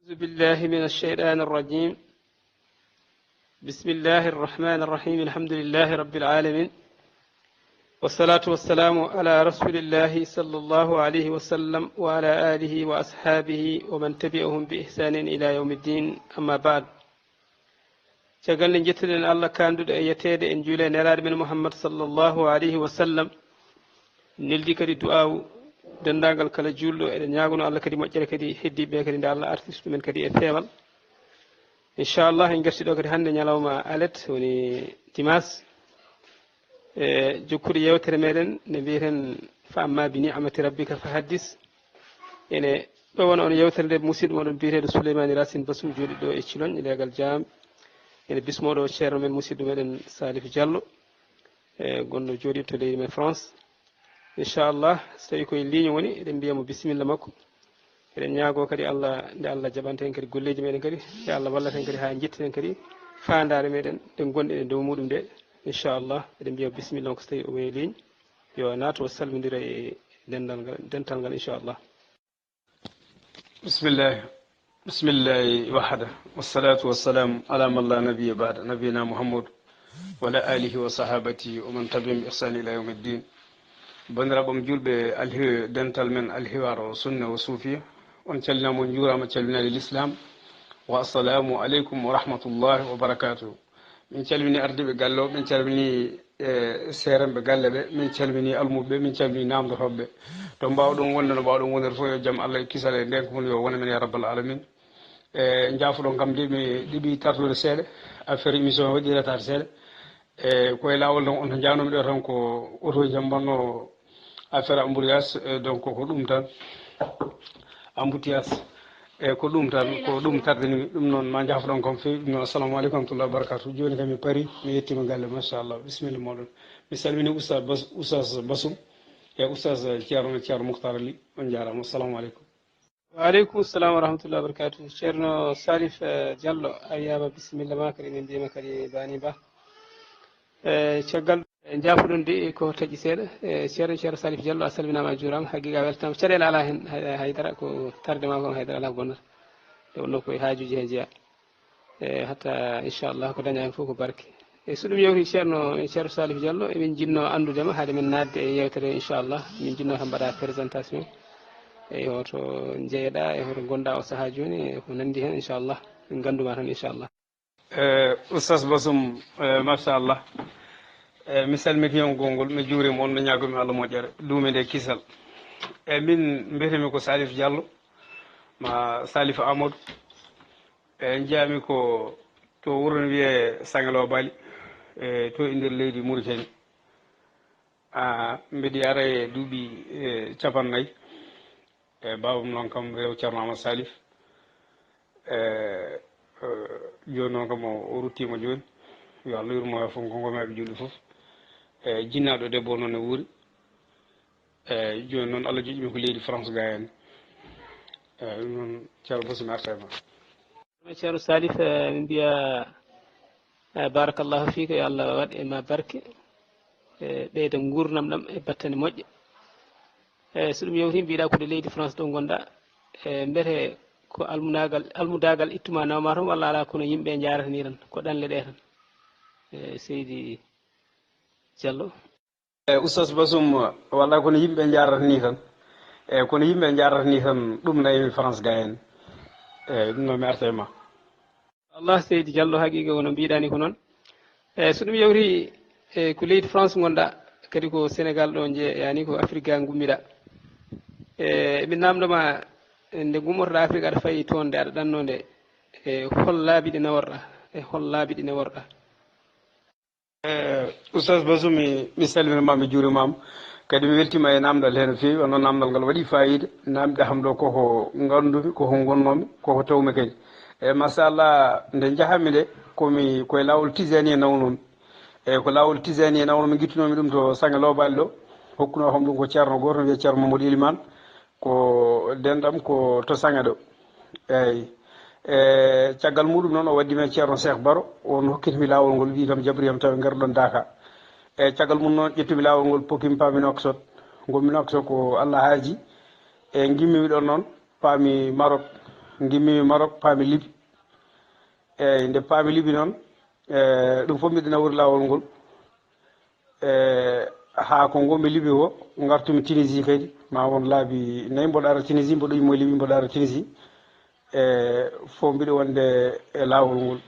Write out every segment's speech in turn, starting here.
أعوذ بالله من الشيطان الرجيم. بسم الله الرحمن الرحيم. الحمد لله رب العالمين، والصلاة والسلام على رسول الله صلى الله عليه وسلم وعلى آله وأصحابه ومن تبعهم بإحسان إلى يوم الدين. أما بعد، شغلنا جتلنا الله كان دود أيتاد إن جولي نراد من محمد صلى الله عليه وسلم نلدي كدي دعاء dendagal kala julɗo eɗen ñagono Allah kadi moƴƴere kadi heddiɓe kadi nde Allah artirtu men kadi e feewal. Inchallah en garti ɗo kadi hannde ñalawma alet woni dimas e jokkude yewtere meɗen nde mbiyeten fa amma bi ni'amati rabbika fa haddis. ene ɗowon on yewtere nde musidɗo moɗon mbiyeteɗo Souleymani Racine Bassum jooɗi ɗo e Cilogne legal jam. ene bismoɗo ceerno men musidɗo meɗen Salif Diallo e gonɗo jooɗi to leydi men France. Inchallah so tawi koye ligne woni eɗen mbiyamo bisimilla makko. eɗen ñaago kadi Allah nde Allah jaɓanta en kadi golleji meɗen kadi nde Allah wallata en kadi ha jettinen kadi fandare meɗen ɗe gonɗen e dow muɗum nde. Inchallah eɗen mbiya bisimilla on ko so tawi o woni ligne yo naato o salmodira e dental ngal inchallah. bismillahi wahda wassalatu wassalamu ala man la nabiya ba'da nabiyina Muhammad wa ala alihi wa sahabati wa man tabi'ahum bi ihsan ila yawmi ddin. bandiraɓam julɓe alhi dental men alhiwaro sunna wa suufiya, on callinama on juurama calminade l'islam wa assalamu aleykum wa rahmatullahi wa barakatuhu. min calmini ardiɓe galle o, min calmini seerenɓe galle ɓe, min calmini almuɓeɓe, min calmini namdotoɓeɓe to mbawɗon wonde no mbawɗon wonde fof yo jaam Allah e kisal e ndenko mon yo wona men ya rabbal alamin. jaafoɗon kam de mi ɗiɓi tartude seeɗa affaire émission waɗi retard seeɗa koye lawol tan on to janomi ɗo tan ko auto jam mbanno affaire embouteillage, donc ko ɗum tan embouteillage ko ɗum tan ko ɗum tardini ɗum noon ma jaafoɗon kam fewi ɗum noon assalamu aleykum warahmatullahi wabarakatuh. joni kam mi paari mi yettima galle machallah. bisimilla moɗon. mi salmini oustaz Bassum e oustaz ceerno Moukhtar Ly, on jarama. assalamu aleykum. waaleykum salam wa rahmatullahi wa barakatuh. ceerno Salif Diallo a wiyama bisimilla ma kadi min mbiyama kadi bani ba caggal jaafuɗon de ko taƴi seeɗa ceerno Salif Diallo a salminama a juurama. haqiqa weltama caɗele ala hen haydara ko tardema ko haydara ala ko bonnata nde wonno koye haajuji he jeeya hatta inchallah ko daña hen fof ko barke. so ɗum yewti ceerno Salif Diallo emin jinno andudema haade men nadde e yewtere inchallah. min jinno kam mbaɗa présentation e hoto jeeyaɗa e hoto gonɗa o saaha joni e ko nandi hen inchallah min ganduma tan inchallah. oustaz Bassum machallah mi salmiti on gongol, mi juurima on, mi ñagomi Allah moƴƴere duume nde kisal. min mbiyetemi ko Salif Diallo ma Salif Amadou jeyami ko to wuuro no wiye Sangalo Bali to e nder leydi Mauritanie. mbiɗa yara e duuɓi capannayyi babam noon kam rew ceerno Amadou Salif. joni noon kam o ruttima joni yo Allah yurmo fof ko gomaɓe julɗi foof. jinnaɗo debbo noon e wuuri joni noon Allah joƴƴimi ko leydi France ga hen. ɗum noon ceerno Bassum mi arta e ma. ceerno Salif min mbiya barakallahu fika yo Allah waɗ e ma barke ɓeyda gurnam ɗam e battane moƴƴe. so ɗum yewti mbiɗa kode leydi France ɗo gonɗa mbete ko almudagal ittuma nawma tan walla ala kono yimɓe jarata ni tan ko ɗanle ɗe tan. seydi Diallo. oustaz Bassum walla kono yimɓe jarata ni tan kono yimɓe jarata ni tan ɗum nayimi France ga hen. ɗum noon mi arta e ma. Allah seydi Diallo haqiqa wono mbiɗani ko noon. so ɗum yewti ko leydi France gonɗa kadi ko Sénégal ɗo yani ko Afrique ga gummiɗa. min namdoma nde gummotoɗa Afrique aɗa fayi toon nde aɗa ɗannode hol laabi ɗi naworɗa hol laabi ɗi naworɗa. oustaz Bassum mi salminama, mi juurimama kadi mi weltima e namdal he no fewi. onon namdal ngal waɗi fayida. namde ham ɗo koko gandumi, koko gonnomi, koko tawmi kadi machallah. nde jahami nde koye lawol tisani e nawnomi ko lawol tisani e nawnomi guittunomi ɗum to Sangalo Bali ɗo. hokkuno kam ɗum ko ceerno goto no wiye ceerno Mamadou Ilimane ko denɗam ko to Sange ɗo. eyyi caggal muɗum noon o waddi men ceerno Cheikh Baro, on hokkitimi lawol ngol, wi kam jabriyam tawi garɗon Daka. caggal mum noon ƴettumi lawol ngol pokimi paami Nouakchott. ngol mi Nouakchott ko Allah haaji gimmimi ɗon noon paami Maroc gimmimi Maroc paami Libi eyyi nde paami Libi noon ɗum fof mbiɗa nawori lawol ngol haa ko ngomi Libi ko gartumi Tunisie kadi ma won laabi 4 mboɗo ara Tunisie mboɗo yimmo Libi mboɗo ara Tunisie fof mbiɗo wonde e lawol ngol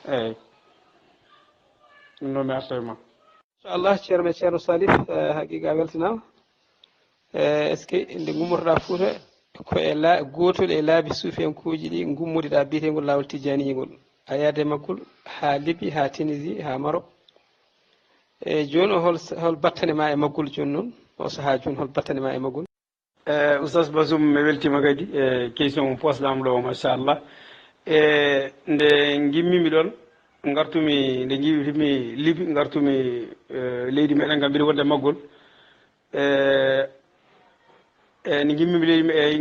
eyyi ɗum noon mi arta e ma inchallah ceerno Salif haqiqa weltanama est ce que nde gummotoɗa Fouta ko e gotol e laabi suufiyankoji ɗi gummodeɗa biyetengol lawol tijaniyingol a yaade maggol ha Libi ha Tunisie ha Maroc e joni hol battane ma e maggol joni noon o saaha joni hol battane ma e maggol oustaz Bassoum mi weltima kadi e question mo posɗama ɗo machallah nde gimmimi ɗon gartumi nde jiwitimi Libi gartumi leydi meɗen gam mbiɗa wonde maggol nde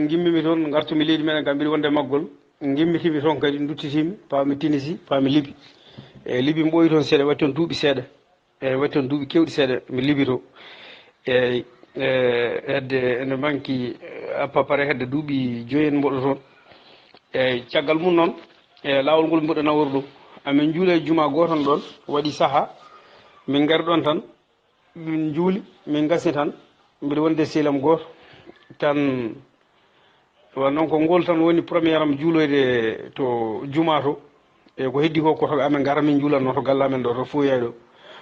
gimmimi toon gartumi leydi meɗen gam mbiɗa wonde maggol gimmitimi toon kadi duttitimi paami Tunisie paami Libi Libi mi ɓooyi toon seeɗa waɗi toon duuɓi seeɗa waɗi toon duuɓi kewɗi seeɗa mi Libi to hedde ene manki à peu près hedde duuɓi 5 en mboɗo toon caggal mum noon lawol ngol mboɗo nawori ɗum amin juula e juma goton ɗon waɗi saaha min gari ɗon tan min juuli min gasni tan mbiɗa wonde sehilam goto tan wa noon ko ngol tan woni premiére am juuloyde to juma to e ko heddi ko koto amen gara min juulanno to galle amen ɗo to Foyay ɗo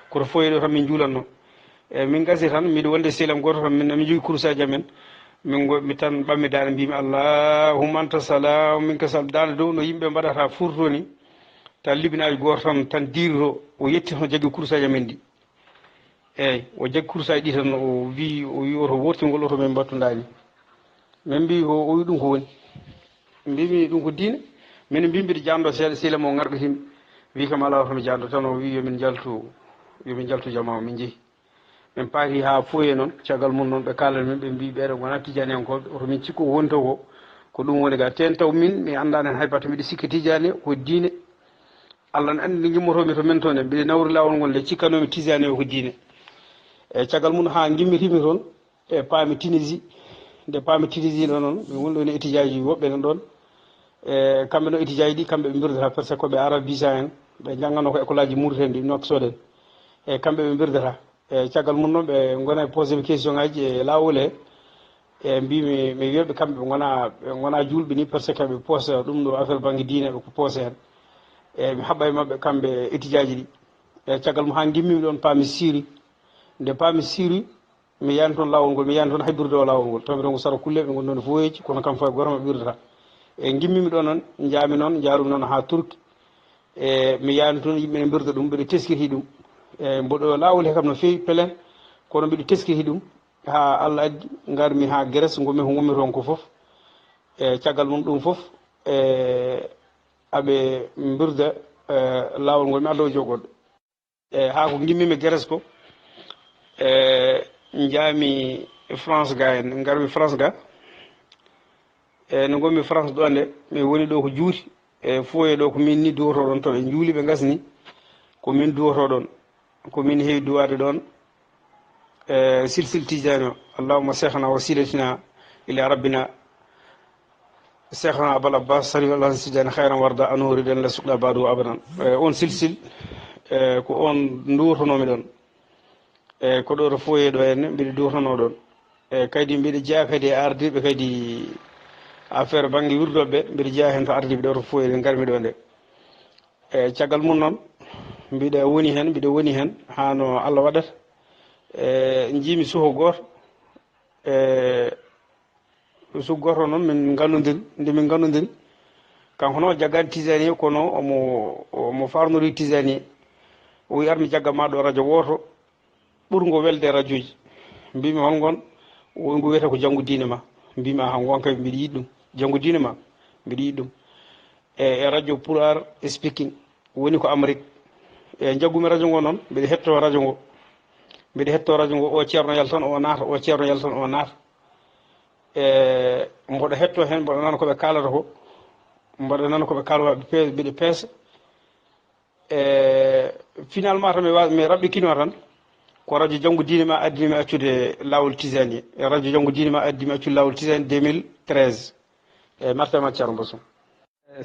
koto Foyay ɗo tan min juulanno min gasi tan mbiɗa wonde sehilam goto tan min jogui kurusaji amen mi tan ɓammi dande mbimi allahumma anta salam min ka sal dande dow no yimɓe mbaɗata furto ni tan libinaji goto tan dirto o yetti tan jaggi kurusaji amen ɗi eyyi o jaggi kurusaji ɗi tan o wi oto wortingol oto min battudani min mbi o wi ɗum ko woni mbimi ɗum ko diine min mbi mbiɗa jando seeɗa sehilam o garɗitimi wi kam ala tomi jando tan o wi yomin jaltu jama o min jeehi min paati ha Foye noon caggal mum noon ɓe kalani min ɓe mbi ɓeɗo gona tijani enkoɓe oto min cikku woni to ko ɗum woni ga ten taw min mi andani hen hay batta mbiɗa sikki tijani ko diine Allah ne andi nde gimmotomi to min toon e mbiɗa nawri lawol ngol nde cikkanomi tijani o ko diine eyyi caggal mum ha gimmitimi toon e paami Tunisie nde paami Tunisie ɗo noon mi woni ɗon e étudiaji woɓɓe nan ɗon kamɓe no étudiaji ɗi kamɓe ɓe birdata par ce que koɓe arabe visa en ɓe jangganno ko école aji Mauritanie ɗi Nouakchott en eyyi kamɓe ɓe birdata eyyi caggal mum noon ɓe gona e posé ɓe question ngaji e lawol e mbimi mi wiyaɓe kamɓe ɓe gona julɓe ni par ce que ɓe poosa ɗum ɗo affaire banggue diine ɓe ko poosa hen eyyi mi haɓɓa e mabɓe kamɓe étudiaji ɗi eyyi caggal mum ha gimmimi ɗon paami Syrie nde paami Syrie mi yani toon lawol ngol mi yani toon hay birde o lawol ngol tawmi toon ko sara kulle ɓe gon ɗon foyeji kono kam foye goto maɓe ɓirdata eyyi gimmimi ɗo noon jaami noon jarumi noon ha Turki mi yani toon yimɓe ne birda ɗum mbiɗa teskiti ɗum eyyi mboɗo lawol he kam no fewi pelen kono mbiɗa teskiti ɗum ha Allah addi garmi ha Grèce gomi ko gommi toon ko foof e caggal mum ɗum foof aɓe birda lawol ngol mi adda o jogoɗo ha ko gimmimi Grèce ko jaami France ga en garmi France ga no gommi France ɗo nde mi woni ɗo ko juuti e Foye ɗo ko min ni duwoto ɗon to ɓe juuli ɓe gasni ko min duwoto ɗon ko min heewi duwade ɗon silsil tijani o allahumma cheikhna wa silatina ila rabbina cheikhna Abul Abbas sari wallah tijani hayran warda anori ɗen la suqɗa badu abadan on silsil ko on duwotonomi ɗon ko ɗo to Foye ɗo henne mbiɗa duwotono ɗon kadi mbiɗa jeeya kadi e ardiɓe kadi affaire banggue wirdoɓe mbiɗa jeeya hen to ardiɓe ɗo to Foye ɗe garmi ɗo nde caggal mum noon mbiɗa woni hen hano Allah waɗata jiimi suho goto suho goto noon min gandodiri nde min gandodiri kanko noon jaggani tisani kono omo farnori tisani o wi armi jagga ma ɗo radio woto ɓurgo welde radio ji mbimi holngon ngu wiyete ko janggo diine ma mbimi aha gonka mbiɗa yiɗi ɗum janggo diine ma mbiɗa yiɗi ɗum e radio Pulaar speaking woni ko Amérique e jaggumi radio ngo noon mbiɗa hetto radio ngo o ceerno yaltan o naata o ceerno yaltan o naata mboɗo hetto hen mboɗo nana koɓe kalata ko mboɗo nana koɓe kalata mbiɗa peesa finalement tan mi raɓɓikino tan ko radio janggo diine ma addinimi accude lawol tisani e radio janggo diine ma addimi accude lawol tisani 2013 eyyi martama ceerno Bosso.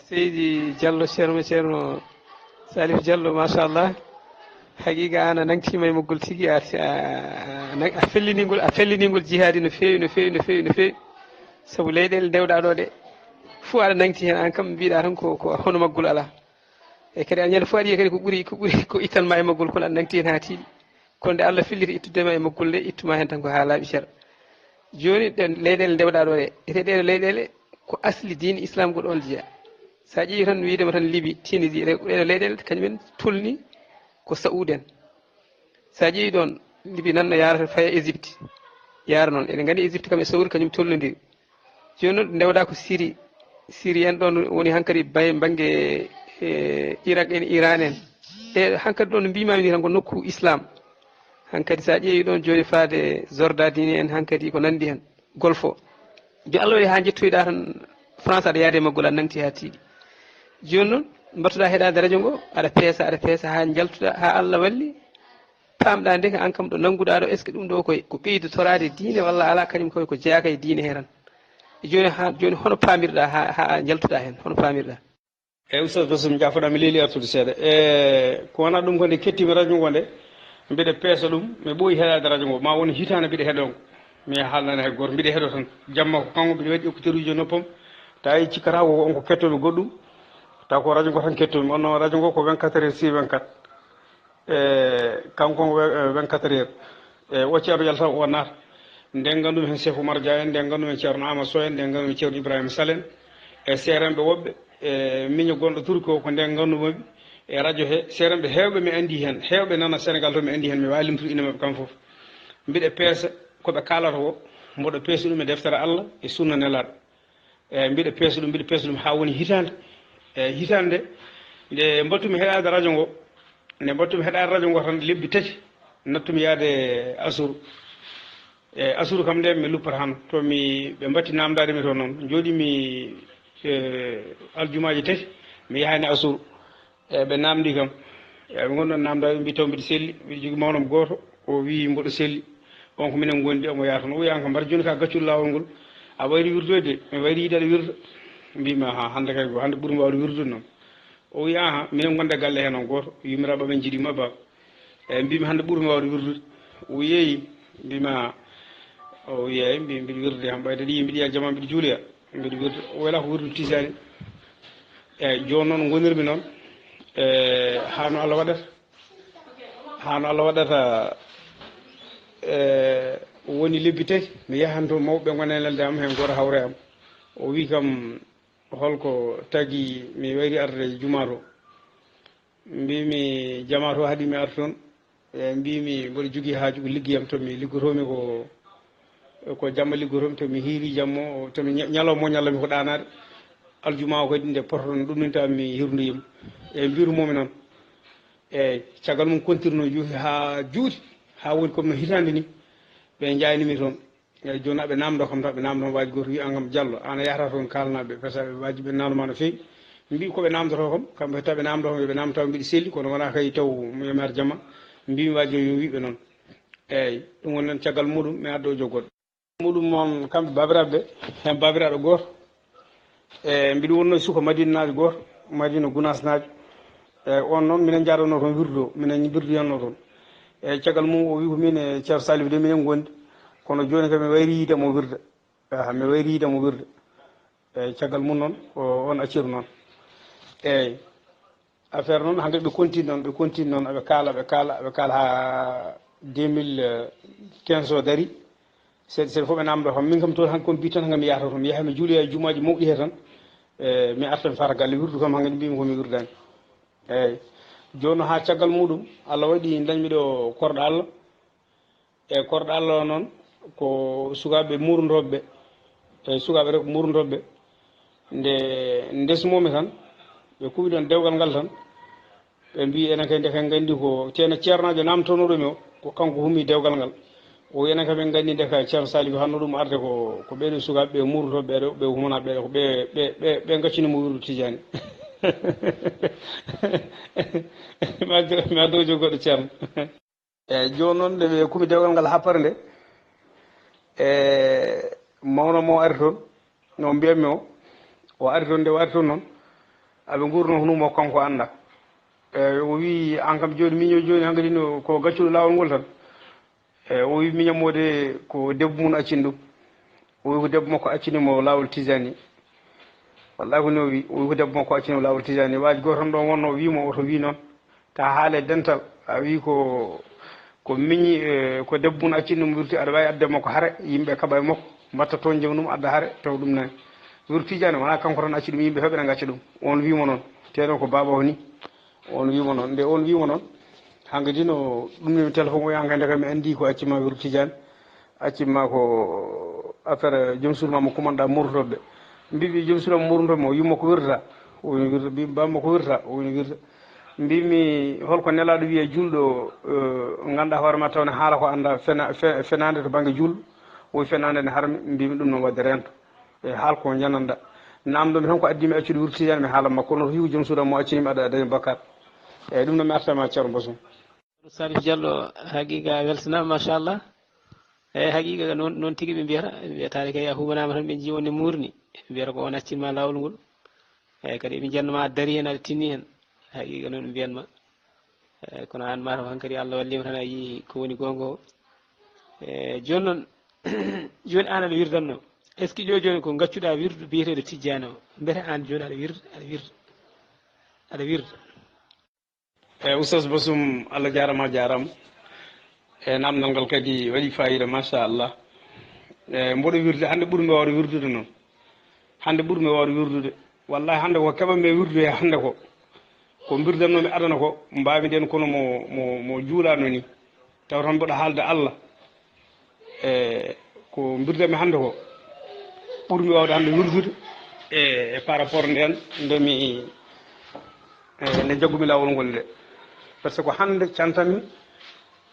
seydi Diallo ceerno Salif Diallo machallah haqiqa an a nangtima e moggol tigui a fellinigol jihadi no fewi saabu leyɗele dewɗa ɗo ɗe fo aɗa nangti hen an kam mbiɗa tan ko hono maggol ala e kadi a ñande fo aɗa yiya kadi ko ɓuuri ko ittanma e maggol kono aɗa nangti hen ha tiiɗi kono nde Allah fillita ittudema e maggol nde ittuma hen tan ko ha laaɓi ceer joni leyɗele dewɗa ɗo ɗe eteɗeɗe leyɗele ko asli diine islam ko ɗon jeeya sa ƴeewi tan wiidema tan Liby Tunisie ɗeɗo leyɗele kañumen tolni ko saoud en sa ƴeewi ɗon Liby nan no yarata faya Égypte yara noon eɗen gandi Égypte kam e saoud kañum tollodiri joni noon ndewɗa ko Syrie en ɗon woni hankkadi banggue Irak en Iran en e hankkadi ɗon no mbimami ni tan ko nokku islam hankkadi sa ƴeewi ɗon joni faade Jordanie en hankkadi ko nandi hen golfo jo Allah waɗi ha jettoyɗa tan France aɗa yaade maggol aɗa nangti ha tiiɗi joni noon mbattuɗa heeɗade radio ngo aɗa peesa ha jaltuɗa ha Allah walli pamɗa nde ko an kam ɗo nangguɗa ɗo est ce que ɗum ɗo ko ɓeydu torade diine walla ala kañum koy ko jeeyaka e diine he tan joni hono pamirɗa ha jaltuɗa hen hono pamirɗa. eyyi oustaz Bosso mi jafoɗa mi leeli artude seeɗa ko wona ɗum ko nde kettimi radio ngo nde mbiɗa peesa ɗum mi ɓooyi heeɗade radio ngo ma woni hitande mbiɗa heeɗo mi haalnani hay goto mbiɗa heeɗo tan jamma ko kanko mbiɗa waɗi écouteur uji noppam tawi cikkata ko on ko kettomi goɗɗum taw ko radio ngo tan kettomi on noon radio ngo ko 24 heures sur 24 kanko 24 heures o ceerno yalta o naata nden gandumi hen Cheikh Oumar Dia en nden gandumi ceerno Amadou Sow en nden gandumi ceerno Ibrahima Sall en e seeremɓe woɓɓe miño gonɗo turki o ko nden gandumoɓe e radio he seeremɓe hewɓe mi andi hen hewɓe nana Sénégal to mi andi hen mi wawi limtude inde mabɓe kam foof mbiɗa peesa koɓe kalata ko mboɗo peesa ɗum e deftere Allah e sunna nelaɗo mbiɗa peesa ɗum ha woni hitande hitande nde mbattumi heɗade radio ngo tan lebbi tati nattumi yaade Assour Assour kam nde mi luppata han to ɓe mbatti namdade mi toon noon jooɗimi aljumaji tati mi yahani Assour ɓe namdi kam ɓe gonɗon namdade mbi taw mbiɗa selli mbiɗa jogui mawnam goto o wi mboɗo selli on ko minen gondi omo yaata toon o wiyan kam mbaɗa joni ka gaccul lawol ngol a wayri wirdoyde mi wayri yiiɗade wirda mbimi hande kay hande ɓuuri wawde wirdude noon o wi minen gonde galle hen on goto yumiraɓe men jiiɗima ba eyyi mbimi hande ɓuurmi wawde wirdude o yeeyi mbimi o wi eyyi mbiɗa wirde ham ɓayde ɗi mbiɗa yiya jama mbiɗa juuloya mbiɗa wirda o wayla ko wirdude tisani eyyi joni noon gonirmi noon hano Allah waɗata woni lebbi tati mi yahanto mawɓe gonelelde am hen goto hawre am o wi kam holko tagui mi wayri arde juma to mbimi jama to haaɗi mi arta toon e mbimi mboɗo jogui haaju ko liggeyam tomi liggotomi ko jamma liggotomi tomi hiiri jammo tomi ñalawma ñallami ko ɗanade aljuma o kadi nde pototon ɗumninta mi hirdoyima e mbirumomi noon eyyi caggal mum continue juuhi ha juuti ha woni comme no hitande ni ɓe jaynimi toon eyyi joni aɓe namdo kam taw ɓe namdo waji goto wi an kam Diallo an a yahata toon kalanaɓe par ce que waji ɓe namdoma no fewi mbi koɓe namdoto kam kamɓe taw ɓe namdo ɓe namdo mbiɗa selli kono wona kay taw yomi ar jamma mbimi waji yo wiɓe noon eyyi ɗum woni noon caggal muɗum mi addo joggoɗo muɗum moon kamɓe babiraɓe ɓe hen babiraɗo goto e mbiɗa wonno suka Madina najo goto Madina Gounass najo eyyi on noon minen jaɗono toon wirdo minen wirdoyanno toon eyyi caggal mum o wi ko min e ceerno Salif de minen gondi kono joni kam mi wayri yiidemo wirda mi wayri yiidemo wirda eyyi caggal mum noon on acciru noon eyyi affaire noon hankkadi ɓe continue noon ɓe kaala ha 2015 o dari seeɗa fof ɓe namdo kam min kam toon hanko mbi tan hangami yahata toon mi yaha mi juuloya jumaji mawɗi he tan mi arta mi fata galle wirdu kam hankkadi mbimi komi wirdani eyyi joni ha caggal muɗum Allah waɗi dañmiɗo korɗo Allah eyyi korɗo Allah o noon ko sukaɓe murdoɓe eyyi sukaɓe rewɓe murdoɓe nde desmomi tan ɓe kuɓi ɗon dewgal ngal tan ɓe mbi enen kay ndeken gandi ko ceernajo namtonoɗomi o ko kanko hummi dewgal ngal o enen kam en gandi nde ka ceerno Salif hanno ɗum arde ko ɓeɗo sukaɓe ɓe murdoɓe ɓeɗo ɓe humanaɓe ko ɓe gaccinimo wirdu Tidiane mi addo joggoɗo ceerno eyyi joni noon nde ɓe kuɓi dewgal ngal happare nde mawno mo ari toon no mbiyatmi o o ari toon nde o ari toon noon aɓe gurno hunumo kanko anda o wi an kam joni miño joni hankkadi no ko gaccuɗo lawol ngol tan o wi miñammode ko debbo mum accini ɗum o wi ko debbo makko accinimo lawol tijani wallahi koni o wi ko debbo makko accinimo lawol tijani waji goto tan ɗon wonno wimo oto wi noon ta haale dental a wi ko miñi ko debbo mum accinimo wirti aɗa wawi adde makko haare yimɓe kaɓa e makko mbatta toon jaam ɗum adda haare taw ɗum nani wir tijani wona kanko tan acci ɗum yimɓe heɓe gacca ɗum on wimo noon teɗon ko baba o ni on wimo noon nde on wimo noon hankkadi no ɗumnimi téléphone o yankande kam mi andi ko accima wir tijani accima ko affaire joom suudmama kumanɗa murtoɓe mbiɓe joom suudama murtoɓe o wimo ko wirta o wini wirta mbimi bamma ko wirta o wini wirta mbimi holko nelaɗo wiye julɗo ganduɗa hoorema tawne haala ko anda fenade to banggue julɗo o wi fenade ne harmi mbimi ɗum noon wadde rento e haal ko jananɗa namdomi tan ko addimi accude wurtijani mi haala makko kono to wi ko joom suudam mo accinimi aɗa daña bakkat eyyi ɗum noon mi artama ceerno Bosoum. Salif Diallo haqiqa weltanama machallah eyyi haqiqa noon tigui ɓe mbiyata wiyatade kay a humanama tan ɓe jii wonde murni mbiyata ko on accinma lawol ngol eyyi kadi ɓe jannoma a daari hen aɗa tinni hen haqiqa noon ɓe mbiyanma kono an mataw hankkadi Allah wallima tan a yii ko woni gonga o joni noon joni an aɗa wirdanno est ce que joni ko gaccuɗa wirdu biyeteɗo tijjani o beete an joni aɗa wirda eyyi oustaz Bosoum Allah jarama e namdal ngal kadi waɗi fayida machallah mboɗo wirde hande ɓuurmi wawde wirdude noon hande ɓuurmi wawde wirdude wallahi hande ko keɓanmi wirdude hande ko birdannomi adana ko mbami ɗen kono mo juulano ni taw tan mboɗo haalde Allah ko birdami hande ko ɓuurmi wawde hande wirdude e par rapport nden nde jaggumi lawol ngol nde par ce que ko hande cantami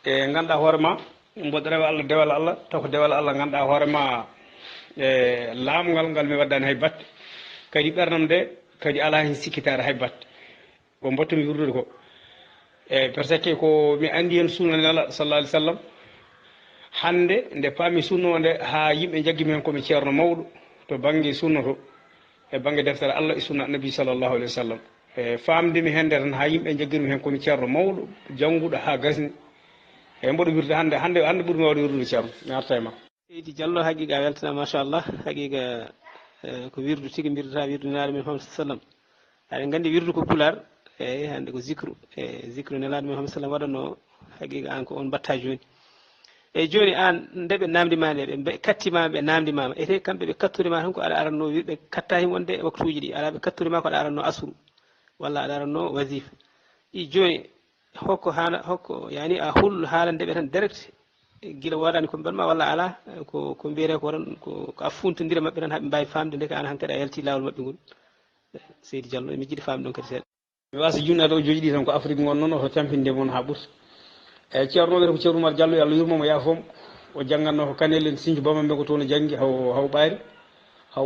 e ganduɗa hoorema mboɗo rewa Allah dewal Allah taw ko dewal Allah ganduɗa hoorema laamgal ngal mi waddani hay batte kadi ɓernam nde kadi ala hen sikkitare hay batte ko mbottumi wirdude ko par ce que ko mi andi hen sunna nela sallallah alih w sallam hande nde paami sunna o nde ha yimɓe jaggimi hen komi ceerno mawɗo to banggue sunna to e banggue deftere Allah e sunna annabi sallllahu alih wa sallam famdemi hen nde tan ha yimɓe jaggirmi hen komi ceerno mawɗo jangguɗo ha gasni e mboɗo wirde hande ɓuurmi wawde wirdude ceerno mi arta e ma seydi Diallo haqiqa weltana machallah haqiqa ko wirdu tigui birdata wirdu nelaɗo men Muhammad sallam aɗa gandi wirdu ko pular eyyi hande ko zicre zicre nelaɗo men Muhammad sallam waɗanno haqiqa an ko on mbatta joni eyyi joni an nde ɓe namdima nde ɓe kattima ɓe namdimama ete kamɓe ɓe kattorima tan ko aɗa aranno wirɓe katta hen wonde e waktuji ɗi ala ɓe kattorima ko aɗa aranno asru walla aɗa aranno wasifa i joni hokko yani a hul haalandeɓe tan direct guila waɗani ko mbanma walla ala ko mbiyete ko tan ko a funtodira mabɓe tan haaɓe mbawi famde nde ka an hankkadi a yalti lawol mabɓe ngol seydi Diallo mi jiiɗi famde ɗon kadi seeɗa mi wasa junnaade o joƴiɗi tan ko Afrique gon noon oto tampinde moon ha ɓuurta eyyi ceerno wiyete ko ceerno Oumar Diallo yo Allah yurmomo yaafom o jangganno ko Kanel Sinthiou Bamamɓe ko toon janggi haw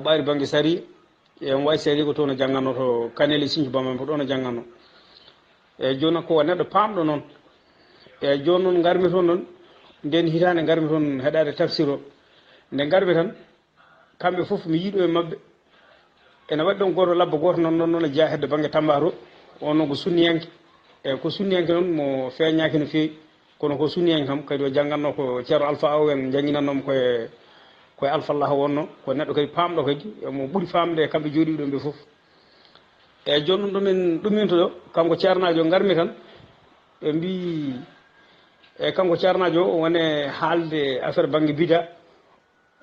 ɓaari banggue sari e on wawi sari ko toon jangganno to Kanel Sinthiou Bamamɓe ko ɗon jangganno eyyi joni noon ko neɗɗo pamɗo noon eyyi joni noon garmi toon noon nden hitande garmi toon heɗade tafsir o nde garmi tan kamɓe foof mi yiiɗo e mabɓe ene waɗi ɗon goto labba goto noon jeeya hedde banggue Tamba to on noon ko sunniyanke eyyi ko sunniyanke noon mo feeñaki no fewi kono ko sunniyanke kam kadi o jangganno ko ceerno Alpha Aw en jangguinannomo koye Alphallah wonno ko neɗɗo kadi pamɗo kadi mo ɓuuri famde e kamɓe jooɗiɓe ɗon ɓe foof eyyi joni ɗum ɗuminto ɗo kanko ceernajo garmi tan ɓe mbi kanko ceernajo o wone haalde affaire banggue bida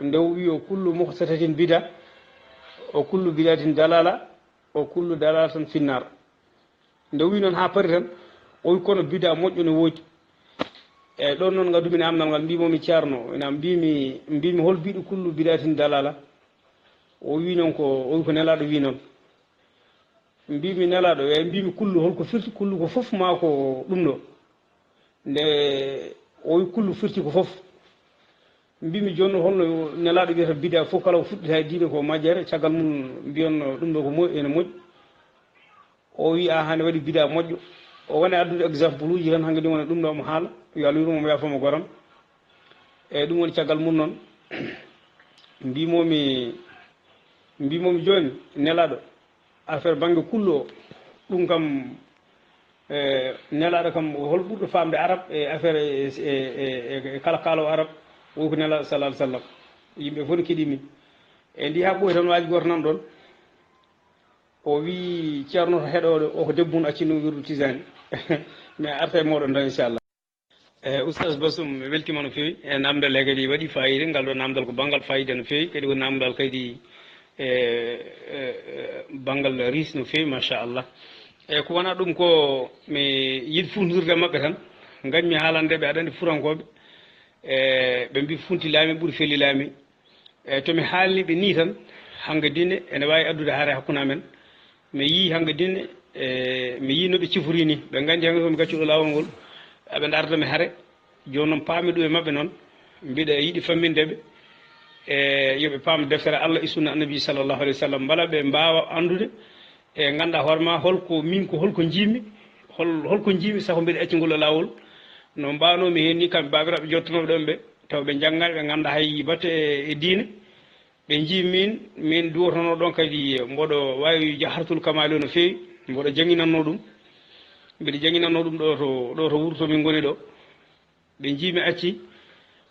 nde o wi o kullu muhtatatin bida o kullu bidatin dalala o kullu dalalatin finnar nde o wi noon ha paari tan o wi kono bida moƴƴo no woodi eyyi ɗon noon gaddumini amdal ngal mbimomi ceerno ina mbimi hol biɗo kullu bidatin dalala o wi noon o wi ko nelaɗo wi noon mbimi nelaɗo e mbimi kullu holko firti kullu ko foof ma ko ɗum ɗo nde o wi kullu firti ko foof mbimi joni holno nelaɗo wiyata bida fof kala ko fuɗɗita e diine ko majjere caggal mum mbiyanno ɗum ɗo ko ene moƴƴi o wi a hande waɗi bida moƴƴo o woni addude exemple uji tan hankkadi woni ɗum ɗo mo haala yo Allah yurmomo yaafamo goram eyyi ɗum woni caggal mum noon mbimomi mbimomi joni nelaɗo affaire banggue kullo o ɗum kam nelaɗo kam hol ɓurɗo famde arab e affaire e kala kaalowo arab woko nelaɗo sallah sallam yimɓe fof ne keeɗimi e ndi ha ɓooyi tan waji goto nan ɗon o wi ceerno to heɗoɗo o ko debbo mum accino wirdu tisani mais arta e moɗon tan inchallah oustas basum mi weltima no fewi e namdal he kadi waɗi fayida ngal ɗo namdal ko banggal fayida no fewi kadi ko namdal kadi banggal ris no fewi machallah eyyi ko wona ɗum ko mi yiɗi funtirde mabɓe tan gañmi haalandeɓe aɗa andi furankoɓe ɓe mbi funti laami ɓuuri feli laami eyyi tomi haalniɓe ni tan hangga dinne ene wawi addude haare hakkude amen mi yii hangga dinne mi yii noɓe cifori ni ɓe gandi hangga komi gaccuɗo lawol ngol aɓe dardami haare joni noon paami ɗum e mabɓe noon mbiɗa yiɗi fammindeɓe yoɓe paam deftere Allah e sunna annabi sallllahu alayhi wa sallam mbala ɓe mbawa andude e ganduɗa hoorema holko min ko holko jimmi holko jimmi sako mbiɗa accugol e lawol no mbawnomi hen ni kamɓe babiraɓe jottonoɓe ɗon ɓe taw ɓe janggani ɓe ganda hay batte e diine ɓe jii min duwotono ɗon kadi mboɗo wawi hartul kamali o no fewi mboɗo janginanno ɗum mbiɗa janginanno ɗum ɗo to wuuro to min goni ɗo ɓe jiimi acci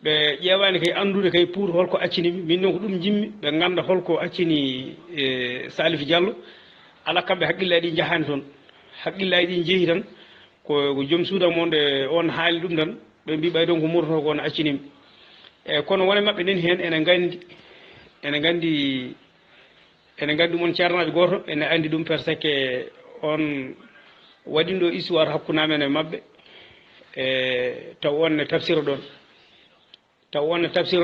ɓe ƴewani kay andude kay pour holko accinimi min noon ko ɗum jimmi ɓe ganda holko accini Salif Diallo ala kamɓe haqqillaji ɗi jahani toon haqqillaji ɗi jeehi tan ko joom suuda monde on haali ɗum tan ɓe mbi ɓay ɗon ko murtoto ko no accinimi eyyi kono wone mabɓe nen hen ene gandi ɗum on ceernajo goto ene andi ɗum par ce que on waɗinɗo histoire hakkude amen e mabɓe taw on ne tafsiro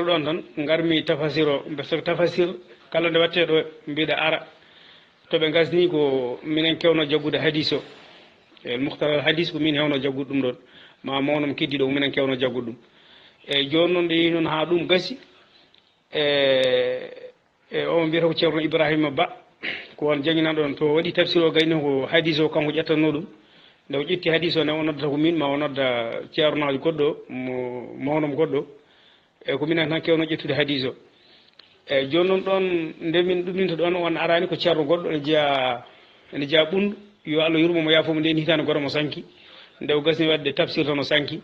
ɗon tan garmi tafasiro so tafasir kala nde watte ɗo mbiɗa ara toɓe gasni ko minen kewno jaggude hadis o muhtaral hadis ko min hewno jaggude ɗum ɗon ma mawnom keddiɗo ko minen kewno jaggude ɗum eyyi joni noon ɗe yi noon ha ɗum gasi o mbiyata ko ceerno Ibrahima Ba ko on jangguinanɗo on to waɗi tafsir o gayni ko hadis o kanko ƴettanno ɗum nde o ƴetti hadis o ne o noddata ko min ma o nodda ceernajo goɗɗo mo mawnom goɗɗo eyyi ko minen tan kewno ƴettude hadis o eyyi joni noon ɗon nde min ɗumninta ɗon on arani ko ceerno goɗɗo ene jeeya ɓundu yo Allah yurmomo yafomo nde hitande goto mo sanki nde o gasni wadde tafsir tan o sanki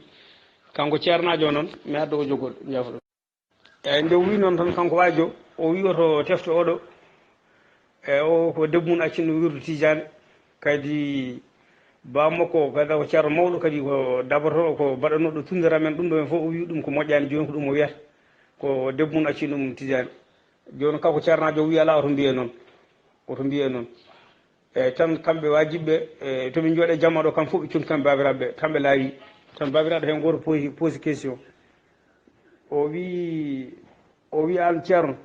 kanko ceernajo o noon mi adda o jogol jafoɗo eyyi nde o wi noon tan kanko waajo o wi oto tefte oɗo o ko debbo mum accino wirdu tijane kadi bammakko kadi ko ceerno mawɗo kadi ko dabato ko mbaɗanoɗo tundira men ɗum ɗo hen fof o wi ɗum ko moƴƴani joni ko ɗum o wiyata ko debbo mum accino ɗum tijane joni kanko ceernajo o wi ala oto mbiye noon eyyi tan kamɓe wajibɓe tomin jooɗe jamma ɗo kam fof ɓe cundi kamɓe babiraɓeɓe kamɓe laawi tan babiraɗo hen goto pose question o wi an ceerno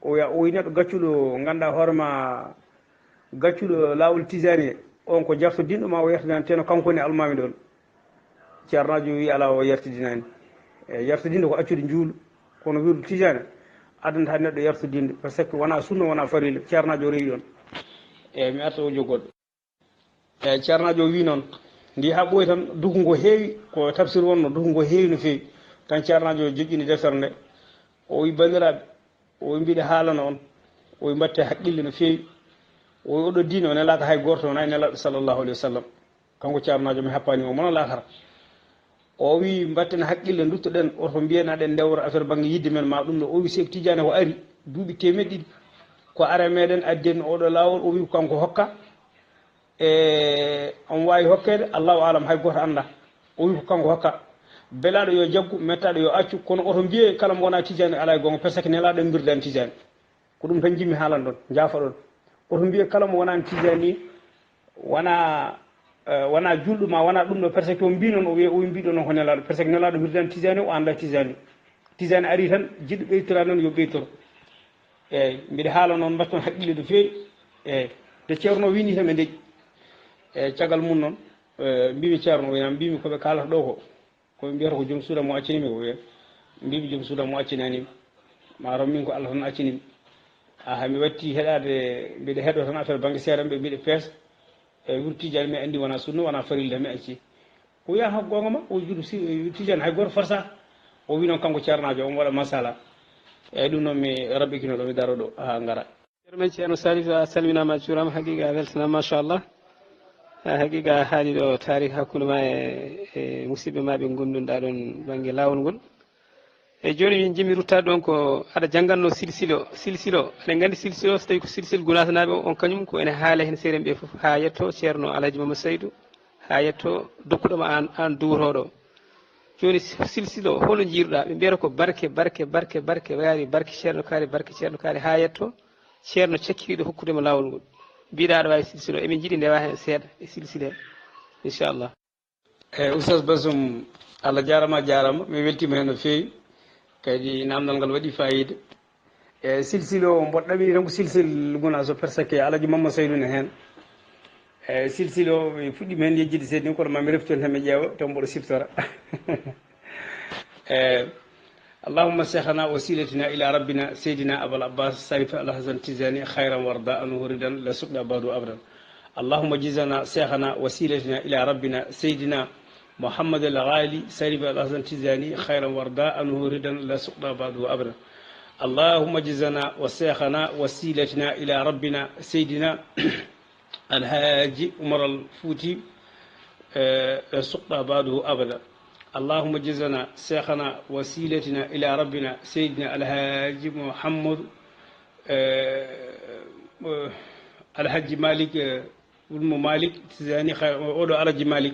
o wi neɗɗo gaccuɗo ganduɗa hoorema gaccuɗo lawol tijani on ko jartodinɗo ma o yertidani teno kanko woni almami ɗon ceernajo wi ala o yertidinani eyyi yertodinde ko accude juulu kono wirdu tijani addanta neɗɗo yertodinde par ce que wona sunna wona farilla ceernajo o rewi ɗon eyyi mi arta o joggoɗo eyyi ceernajo o wi noon ndi ha ɓooyi tan dugu ngo heewi ko tafsir wonno dugu ngo heewi no feewi tan ceernajo o joƴƴini deftere nde o wi bandiraɓe o wi mbiɗa haalana on o wi mbatte haqqille no feewi o wi oɗo diine o nelaka hay goto wona e nelaɗo sallllahu alayhi wa sallam kanko ceernajo mi happani o mona lakara o wi mbatten haqqille duttoɗen oto mbiyenaɗen ndewra affaire banggue yidde men ma ɗum ɗo o wi Seck Tidiane ko ari duuɓi temeɗɗe ɗiɗi ko ara meɗen adden oɗo lawol o wi ko kanko hokka on wawi hokkede allahu alam hay goto anda o wi ko kanko hokka belaɗo yo jaggu mettaɗo yo accu kono oto mbiye kala mo wona tijani ala e gonga par ce que nelaɗo en birdani tijani ko ɗum tan jimmi haalan ɗon jaafa ɗon oto mbiye kala mo wonani tijani wona julɗo ma wona ɗum ɗo par ce que o mbi noon o wi mbiɗo noon ko nelaɗo par ce que nelaɗo birdani tijani o anda tijani ari tan jiɗɗo ɓeytora noon yo ɓeytoro eyyi mbiɗa haala noon mbatton haqqille ɗo feewi eyyi nde ceerno wini tan ɓe deeƴi eyyi caggal mum noon mbimi ceerno o wiyan mbimi koɓe kalata ɗo ko koɓe mbiyata ko joom suuda mo accinimi ko wiya mbimi joom suuda mo accinanimi mataw min ko Allah tan accinimi aha mi watti heɗade mbiɗa heeɗo tan affaire banggue seeɗa ɓe mbiɗa peesa eyyi wirdu tijani mi andi wona sunna wona farilla mi acci o wiya ha gonga ma o wirdu tijani hay goto forsa o wi noon kanko ceernajo on waɗa masala eyyi ɗum noon mi raɓɓikino ɗo mi daro ɗo ha gara men ceerno salif a salminama a juurama haqiqa a weltanama machallah haqiqa a haali ɗo tarik hakkude ma e musidɓe ma ɓe gonduɗa ɗon banggue lawol ngol eyyi joni min jimmi ruttade ɗon ko aɗa jangganno silsile o aɗen gandi silsile o so tawi ko silsile gunatanaɓe on kañum ko ene haala hen seeɗen ɓe foof ha yetto ceerno Alhaji Mamadou Saydou ha yetto dokkuɗoma an duwotoɗo joni silsile o hono jiiruɗa ɓe mbiyata ko barke waari barke ceerno kaari ha yetto ceerno cakkiriɗo hokkudema lawol ngol mbiɗa aɗa wawi silsile o emin jiiɗi ndewa hen seeɗa e silsile he inchallah eyyi oustaz Basum Allah jarama mi weltima hen no fewi kadi namdal ngal waɗi fayida e silsile o mboɗɗami tan ko silsile gona so par ce que Alhaji Mamadou Saydou ne hen e silsile o mi fuɗɗima hen yejjide seeɗa ni kono mami reftoon tan mi ƴeewa taw mboɗo siftora اللهم شيخنا وسيلتنا إلى ربنا سيدنا أبا العباس سيف الحسن تيجاني خيرا ورضاء ردا لا سقنا بعد أبدا اللهم جزنا شيخنا وسيلتنا إلى ربنا سيدنا محمد الغالي سيف الحسن تيجاني خيرا ورضاء ردا لا سقنا بعد أبدا اللهم جزنا وشيخنا وسيلتنا إلى ربنا سيدنا الحاج عمر الفوتي لا سقنا بعده أبدا اللهم جزنا شيخنا وسيلتنا إلى ربنا سيدنا الحاج محمد الحاج مالك ولم مالك تزاني خير أولو الحاج مالك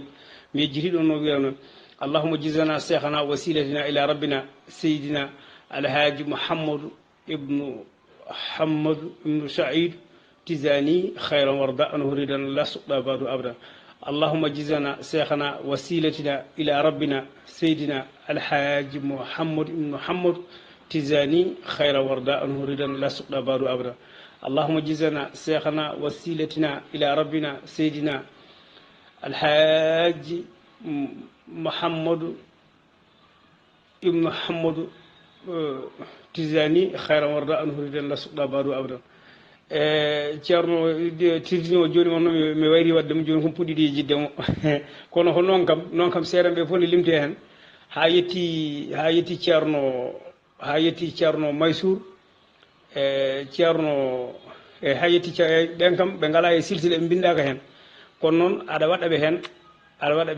ميجري اللهم جزنا شيخنا وسيلتنا إلى ربنا سيدنا الحاج محمد ابن محمد بن سعيد تزاني خيرا ورضاء ردا لا سقط بعد أبدا اللهم جزنا شيخنا وسيلتنا إلى ربنا سيدنا الحاج محمد بن محمد تزاني خير ورداء ردا لا سقط بعد أبدا اللهم جزنا شيخنا وسيلتنا إلى ربنا سيدنا الحاج محمد بن محمد تزاني خير ورداء ردا لا سقط بعد أبدا ceerno tirtino joni wonno mi wayri waddemo joni kom puɗɗiɗi e jiddemo kono ko noon kam seeɗan ɓe fof ne limte hen ha yetti ceerno Maysour ceerno ha yetti ɓen kam ɓe ngala e silsile ɓe bindaka hen kono noon aɗa waɗa ɓe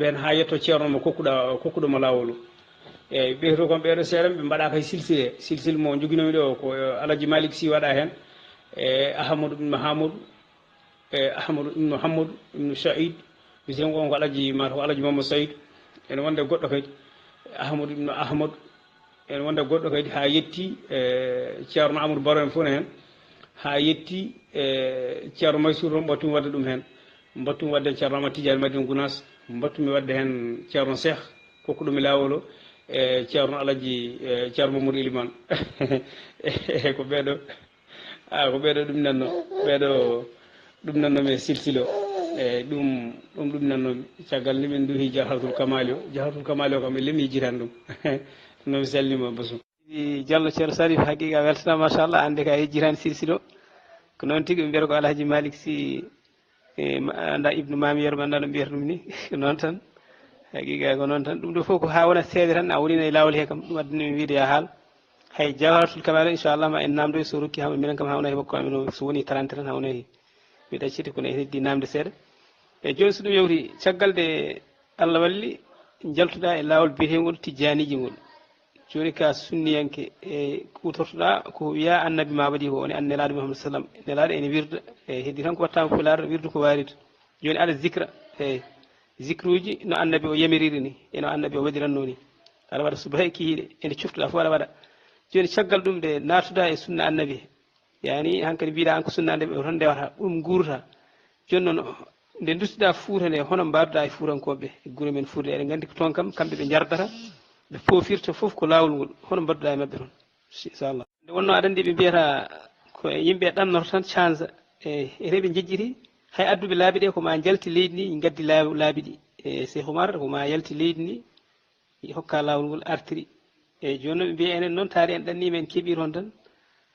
hen ha yetto ceerno mo kokkuɗoma lawol eyyi ɓeyto kon ɓeɗo seeɗan ɓe mbaɗaka e silsile mo joguinomi ɗo ko Alhaji Malick Sy waɗa hen Ahmadou ibn Mahamadou Ahmadou ibn Mouhamadou ibn Saïd bisen gon ko Alhaji Mamadou Saydou ene wonde goɗɗo kadi Ahmadou ibn Ahmadou ene wonde goɗɗo kadi ha yetti ceerno Amadou Baro en fof ne hen ha yetti ceerno Maysour on mbattumi wadde ɗum hen mbattumi wadde ceerno Amadou Tidiane Madina Gounass mbattumi wadde hen ceerno Cheikh kokkuɗumi lawol o e ceerno Alhaji ceerno Mamadou Elimane ko ɓeɗo ko ɓeɗo ɗum nanno mi silsilo eyyi ɗum nannomi caggal ni min duhi Jawharatul Kamali o kam e lemi jitan ɗum nomi salnima Basum Diallo ceerno Salif haqiqa weltana machallah ande ka yejjitani silsilo ko noon tigui ɓe mbiyata ko Alhaji Malick Sy anda ibnu mami yerma anda no mbiyata ɗum ni ko noon tan haqiqa ko noon tan ɗum ɗo foof ko ha wona seede tan a wonino e lawol he kam ɗum addani mi wiide ya haal hay Jawharatul Kamal inchallah ma en namdo so rokki ham minen kam hawna e makko amin so woni 30 tan hawna e mi ɗacciti kono heddi namde seeɗa e joni so ɗum yewti caggal de Allah walli jaltuɗa e lawol biyetegol tijjaniji ngol joni ka sunniyanke e kutortoɗa ko wiya annabi ma waɗi ko woni an nelaɗo Muhammad sallam nelaɗo ene wirda e heddi tan ko wattama pulaar wirdu ko warida joni aɗa zicra e zicruji no annabi o yamiriri ni eno annabi o waɗiranno ni aɗa waɗa subaha e kihiɗe ene cuftuɗa fof aɗa waɗa joni caggal ɗum de natuda e sunna annabi yani hankkadi mbiɗa an ko sunna annabi o tan ndewata ɗum guurata joni noon nde duttiɗa fuuta nde hono mbaduɗa e fuurankoɓe e guure men fuurde eɗen gandi ko toon kam kamɓe ɓe jardata ɓe pofirta foof ko lawol ngol hono mbadduɗa e mabɓe toon inchallah nde wonno aɗa andi ɓe mbiyata ko yimɓe ɗannoto tan change e reɓe jejjiti hay adduɓe laabi ɗe koma jalti leydi ni gaddi laabi ɗi e Cheikh Oumar koma yalti leydi ni hokka lawol ngol artiri e joni ɓe mbiya enen noon taari en ɗannima en keeɓi toon tan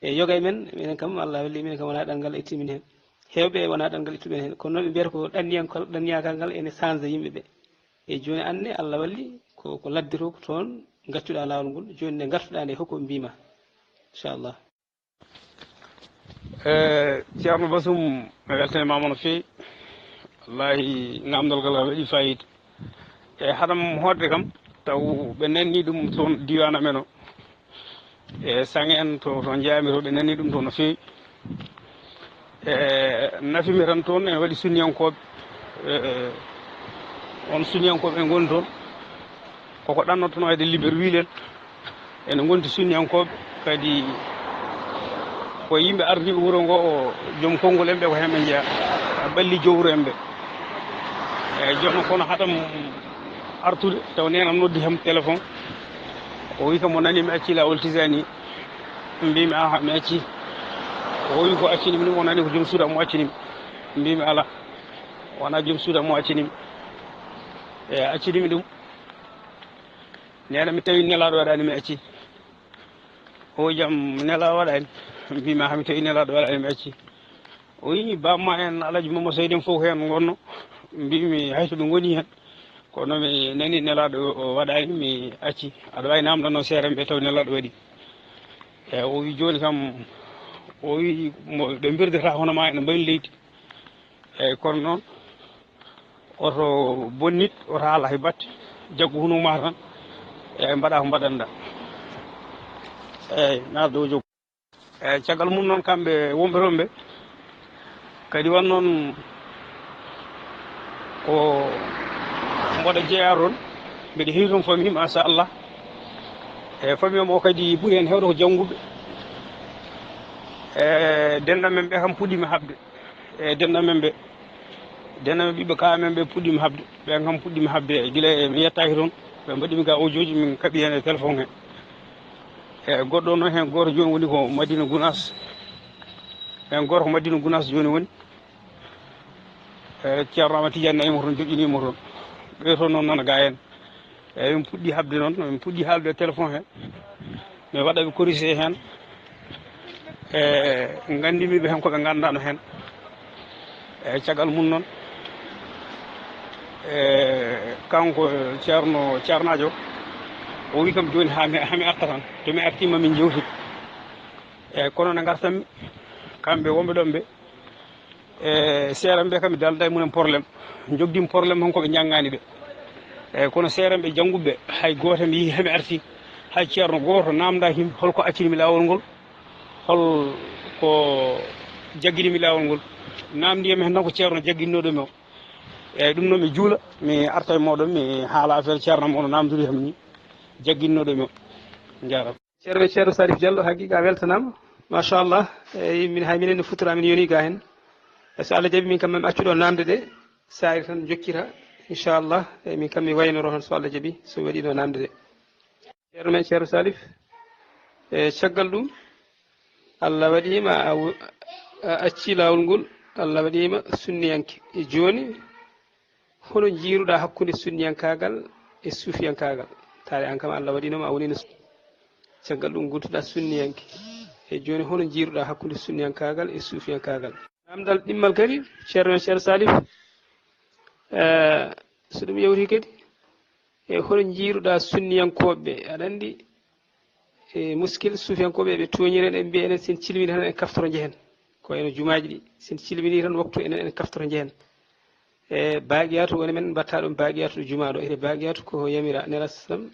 e yoga men minen kam Allah walli minen kam wona ɗanngal ittimin hen hewɓe wona ɗanngal ittuɓen hen kono noon ɓe mbiyata ko ɗanniyakal ngal ene change yimɓeɓe e joni anne Allah walli ko laddito ko toon gaccuɗa lawol ngol joni nde gartuɗa nde hokko mbima inchallah ceerno basum mi weltanimama no feewi wallahi namdal ngal waɗi fayida eyyi haɗam hodde kam taw ɓe nanni ɗum toon diwan amen o e sange en to jeeyami to ɓe nanni ɗum toon no feewi nafimi tan toon ene waɗi sunniyankoɓe on sunniyankoɓe ɓe goni toon koko ɗannottono wayde Libreville en ene gonti sunniyankoɓe kadi ko yimɓe ardiɓe wuuro ngo o joom konngol en ɓe ko hen ɓe jeeya ɓalli jowru en ɓe eyyi joni kono haɗam artude taw nenam noddi hem téléphone o wi kam o nani mi acci lawol tisani mbimi aha mi acci o wi ko accinimi ɗum o nani ko joom suudu mo accinimi mbimi ala wona joom suudu mo accinimi eyyi accinimi ɗum nena mi tawi nelaɗo waɗani mi acci o jaam nelaɗo waɗani mbimi aha mi tawi nelaɗo waɗani mi acci o wi bamma en Alaji Mamma Seydi en fof hen gonno mbimi hayso ɓe goni hen kono mi nani nelaɗo waɗani mi acci aɗa wawi namdano seere ɓe taw nelaɗo waɗi eyyi o wi joni kam o wi ɓe birdata hono ma ene mbaɗi leydi eyyi kono noon oto bonnit oto haala hay batte jaggu hunukma tan eyyi mbaɗa ko mbaɗanɗa eyyi naldo o joogo eyyi caggal mum noon kamɓe wonɓe toon ɓe kadi won noon ko mboɗo jeeya toon mbiɗa heewi toon famille machallah eyyi famille o kadi ɓuuri hen hewde ko jangguɓe denɗam men ɓe kam puɗɗima habde eyyi denɗam men ɓiɓɓe kaw men ɓe puɗɗima habde ɓen kam puɗɗima habde guila mi yettaki toon ɓe mbaɗimi ga audio ji min kaaɓi hen e téléphone he eyyi goɗɗo noon hen goto joni woni ko Madina Gounass hen goto ko Madina Gounass joni woni ceerno Amadou Tidiane nayimo toon joƴƴinimo toon ɓe toon noon nana ga hen eyyi min puɗɗi habde noon min puɗɗi haalde e téléphone he mi waɗaɓe corrigé hen gandimiɓe hen koɓe gandano hen eyyi caggal mum noon kanko ceernajo o wi kam joni hami arta tan to mi artima min jewtid eyyi kono nde gartanmi kamɓe wonɓe ɗon ɓe seeram ɓe kam mi dalda e munen probléme jogdimi probléme tan koɓe janggani ɓe eyyi kono seeram ɓe jangguɓeɓe hay goto mi yeehi hami arti hay ceerno goto namdakimi holko accinimi lawol ngol holko jagguinimi lawol ngol namdiyami hen tan ko ceerno jagguinnoɗomi o eyyi ɗum noon mi juula mi arta e moɗon mi haala affaire ceerno moɗo namdude kam ni jagguinnoɗomi o jarama ceerno Salif Diallo haqiqa weltanama machallah eyyi min hay minen no futura min yoni ga hen so Allah jaaɓi min kam mami accuɗo namde ɗe saari tan jokkita inchallah eyyi min kam mi waynoro tan so Allah jaaɓi so waɗino namde ɗe ceerno men ceerno Salif e caggal ɗum Allah waɗima a acci lawol ngol Allah waɗima sunniyanke e joni hono jiiruɗa hakkude sunniyankagal e suufiyankagal taade an kam Allah waɗinoma a wonino caggal ɗum gudduɗa sunniyanke e joni hono jiiruɗa hakkude sunniyankagal e suufiyankagal namdal ɗimmal kadi ceerno Salif so ɗum yewti kadi e hono jiiruɗa sunniyankoɓe aɗa andi e muskil suufiyankoɓe ɓe toñire ɓe mbiya enen sen cilmini tan en kaftoro jehen ko eno jumaji ɗi sen cilmini tan waktu enen en kaftoro jehen e baguiyatu woni men mbatta ɗum baguiyatu ɗo juma ɗo ete baguiyatu ko yamira nela sallam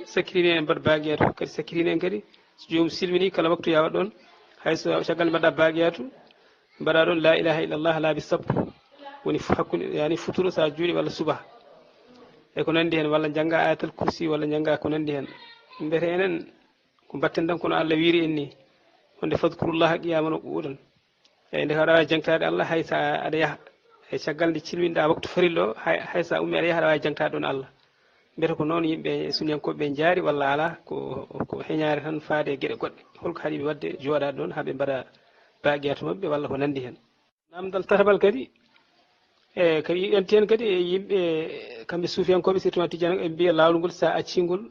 sakkirini en mbaɗa baguiyatu kadi sakkirini en kadi so jomum silmini kala waktu yawa ɗon hayso caggal mbaɗa baguiyatu mbaɗa ɗon la ilaha illallah laabi sappo woni hakkude yani futuro sa juuɗi walla subaha e ko nandi hen walla jangga ayatal kursi walla jangga ko nandi hen mbete enen ko mbatten tan kono Allah wiiri en ni wonde fadkurullaha qiyaman wa qu'udan eyyi nde aɗa wawi jangtade Allah hay sa aɗa yaaha e caggal nde cilminɗa waktu farillo hay sa ummi aɗa yaaha aɗa wawi jangtade ɗon Allah mbete ko noon yimɓe sunniyankoɓe jaari walla ala ko heñare tan faade e gueɗe goɗɗe holko haaɗiɓe wadde jooɗade ɗon haaɓe mbaɗa baguiyatu mabɓe walla ko nandi hen namdal tatabal kadi e kadi yiɗanti hen kadi e yimɓe kamɓe suufiyankoɓe surtout Tidiane ɓe mbiya lawol ngol sa accingol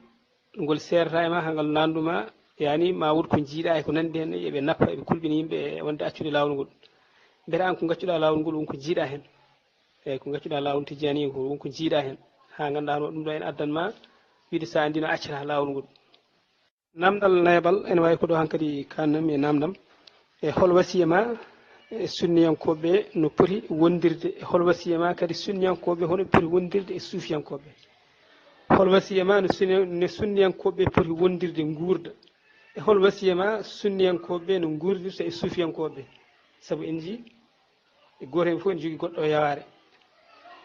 ngol serata e ma hangal nanduma yani ma wood ko jiiɗa e ko nandi hen yooɓe nappa eɓe kulɓina yimɓe wonde accude lawol ngol mbete an ko gaccuɗa lawol ngol wonko jiiɗa hen eyyi ko gaccuɗa lawol Tidiane ko wonko jiiɗa hen ha ganduɗa hono ɗum ɗo en addanma wiide sa andino accata lawol ngol namdal nayabal ene wawi ko ɗo hankkadi kannami e namdam hol wasiya ma e sunniyankoɓe no poti wondirde hol wasiya ma kadi sunniyankoɓe hono poti wondirde e suufiyankoɓe hol wasiya ma no sunniyankoɓe poti wondirde guurda e hol wasiya ma sunniyankoɓe no guurdirta e suufiyankoɓe saabu en jii goto hen fof ne jogui goɗɗo yaware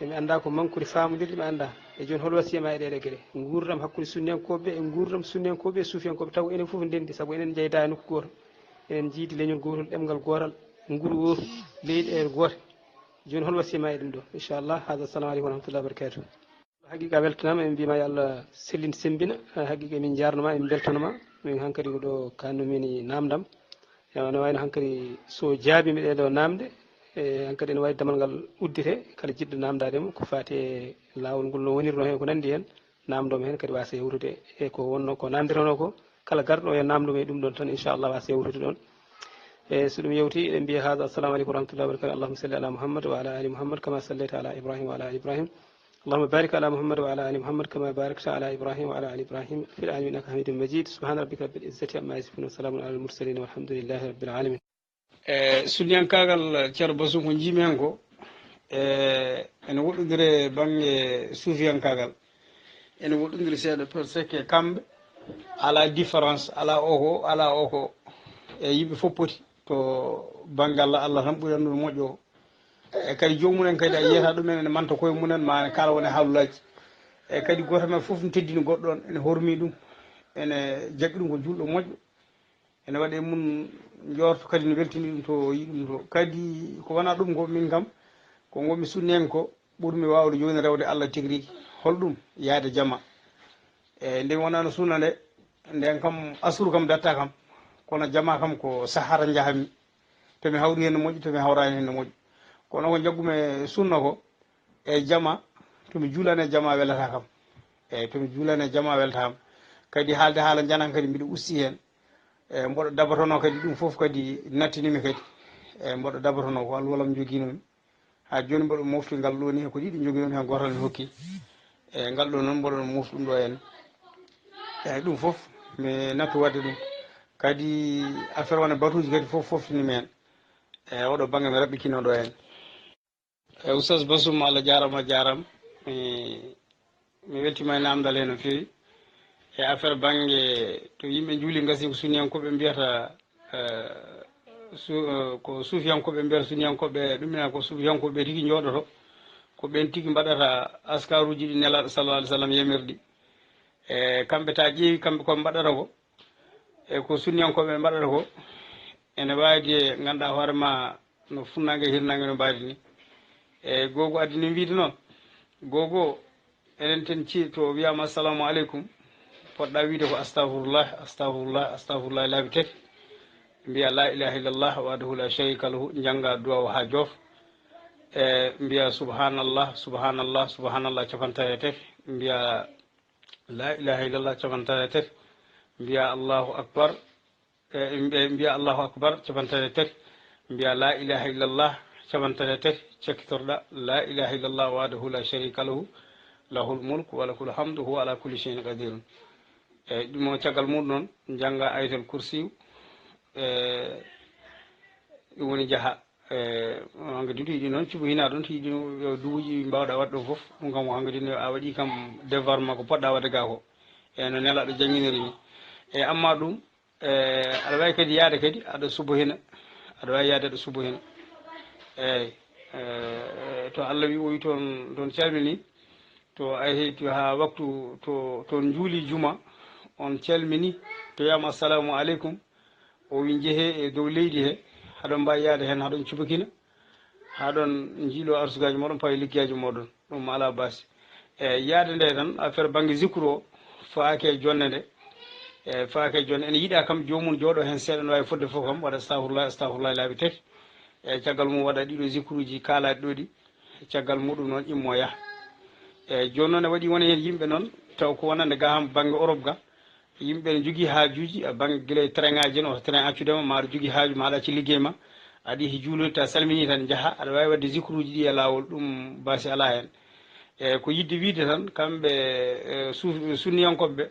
emi anda ko mankude famodirde mi anda e joni hol wasiya ma e ɗeɗe gueɗe gurdam hakkude sunniyankoɓe e gurdam sunniyankoɓe e suufiyankoɓe taw enen fof ndendi saabu enen jeyda e nokku goto enen jiidi leñol gotol ɗemgal gotal nguru o leydi e goto joni hol wasiya ma e ɗum ɗo inchallah hada assalamu aleykum wa rahmatullah wa barakatuh haqiqa weltanama en mbima yo allah sellin sembina haqiqa emin jarnoma emin beltanoma min hankkadi ko ɗo kannumini namdam ene wayno hankkadi so jaabimi ɗeɗo namde e hankkadi ene wawi damal ngal uddite kala jiɗɗo namdademo ko fati e lawol ngol no wonirno hen ko nandi hen namdoma hen kadi wasa yewtude e ko wonno ko nandirano ko kala garɗo e namdoma e ɗum ɗon tan inchallah wasa yewtude ɗon e so ɗum yewti eɗen mbiya hada assalamu aleykum wa rahmatullahi wa barakatuh allahuma salli ala muhammad wa ala ali muhammad kama sallayta ala ibrahima wa ala ali ibrahim اللهم بارك على محمد وعلى ال محمد كما باركت على ابراهيم وعلى ال ابراهيم في العالمين انك حميد مجيد سبحان ربك رب العزه عما يصفون وسلام على المرسلين والحمد لله رب العالمين sunniyan kagal ceerno basum ko jiimi hen ko ene woɗɗodire banggue suufiyan kagal ene woɗɗodiri seeɗa par ce que kamɓe ala différence ala oko ala oko e yimɓe fof poti to banggue allah tan ɓuuri andude moƴƴo o e kadi jomumen kadi a yiyata ɗumen ene manta koye munen ma kala woni haalullaji e kadi goto men foof ne teddini goɗɗo on ene hormi ɗum ene jaɓɓi ɗum ko julɗo moƴƴo ene waɗe mum jorto kadi ne weltini ɗum to yi ɗum to kadi ko wona ɗum ko min kam ko gomi sunni hen ko ɓuurmi wawde joni rewde allah tigui rigui holɗum yaade jama e nden wonano sunna nde nden kam asuru kam datta kam kono jama kam ko sahara jahami tomi hawri hen no moƴƴi tomi hawrani hen no moƴƴi kono ko jaggume sunna ko e jama tomi juulani e jama welata kam eyyi tomi juulani e jama welata kam kadi haalde haala janan kadi mbiɗa usti hen e mboɗo dabatono kadi ɗum foof kadi nattinimi kadi e mboɗo dabatono ko Allah walam joguinomi ha joni mboɗo mofti ngal ɗo ni ko ɗiɗi joguinomi hen gotal mi hokki e ngal ɗo noon mboɗon mofti ɗum ɗo hen eyyi ɗum foof mi nattu wadde ɗum kadi affaire wona batuji kadi foof foftinimi hen e oɗo banggue mi raɓɓikino ɗo hen e oustaz basum Allah jarama jaram mi weltima e namdal he no fewi e affaire banggue to yimɓe juuli gasi ko suniyankoɓe mbiyata ko suufiyankoɓe mbiyata suniyankoɓe ɗumina ko suufiyankoɓe tigui jooɗoto ko ɓen tigui mbaɗata askaruji ɗi nelaɗo sallallah alih w sallam yamirɗi e kamɓe ta ƴeewi kamɓe koɓe mbaɗata ko e ko suniyankoɓe mbaɗata ko ene wawdi e ganduɗa hoorema no funnague hirnague no mbadi ni e gogo addini wiide noon gogo enen ten ci to wiyama assalamu aleykum poɗɗa wiide ko astahfirullah astahfirullah astahfirullah laabi tati mbiya la ilaha illallah wahdahu la sharika lahu jangga duwaw ha joof e mbiya subhanallah subhanallah subhanallah capantati e tati mbiya la ilaha illallah capantati e tati mbiya allahu akbar mbiya allahu akbar capantati e tati mbiya la ilaha illallah capantati e tati cekkitorɗa la ilaha illallah wahdahu la sharika lahu lahul mulku wa lahul hamdu huwa ala kulli shay'in qadirun eyyi ɗum o caggal muɗum noon jangga ayatul kursiyu ɗum woni jaaha hankkadi to yiɗi noon cuɓo hina ɗon to yiɗi duuɓuji mbawɗa wadde ɗo foof ɗum kam hankkadi a waɗi kam développement ko poɗɗa wadde ga ko e no nelaɗo jangguiniri ni e amma ɗum aɗa wawi kadi yaade kadi aɗa subo hina aɗa wawi yaade aɗa subo hina eyyi to Allah wi o wi toon calmini to ayi to ha waktu to juuli juma on calmini to wiyama assalamu aleykum o wi jeehe e dow leydi he haɗon mbawi yaade hen haɗon cubakina haɗon jiilo arsugaji moɗon pawi liggueji moɗon ɗum ala basi e yaade nde tan affaire banggue zicre o faake jonde nde e faake jonde ene yiiɗa kam jomum jooɗo hen seeɗa ne wawi fodde foof kam waɗa astahfirullah astahfirullah laabi tati e caggal mum waɗa ɗiɗo zicre uji kaalaɗi ɗo ɗi caggal muɗum noon immo yaaha eyyi joni noon e waɗi wona hen yimɓe noon taw ko wonande ga ham banggue Europe ga yimɓe ne jogui haajuji a banggue guila train ngaji en oto train accudema ma aɗa jogui haaju ma aɗa acci liggey ma aɗa yeehi juulode ta salmini tan jaaha aɗa wawi wadde zicre uji ɗi e lawol ɗum basi ala hen e ko yidde wiide tan kamɓe sunniyankoɓeɓe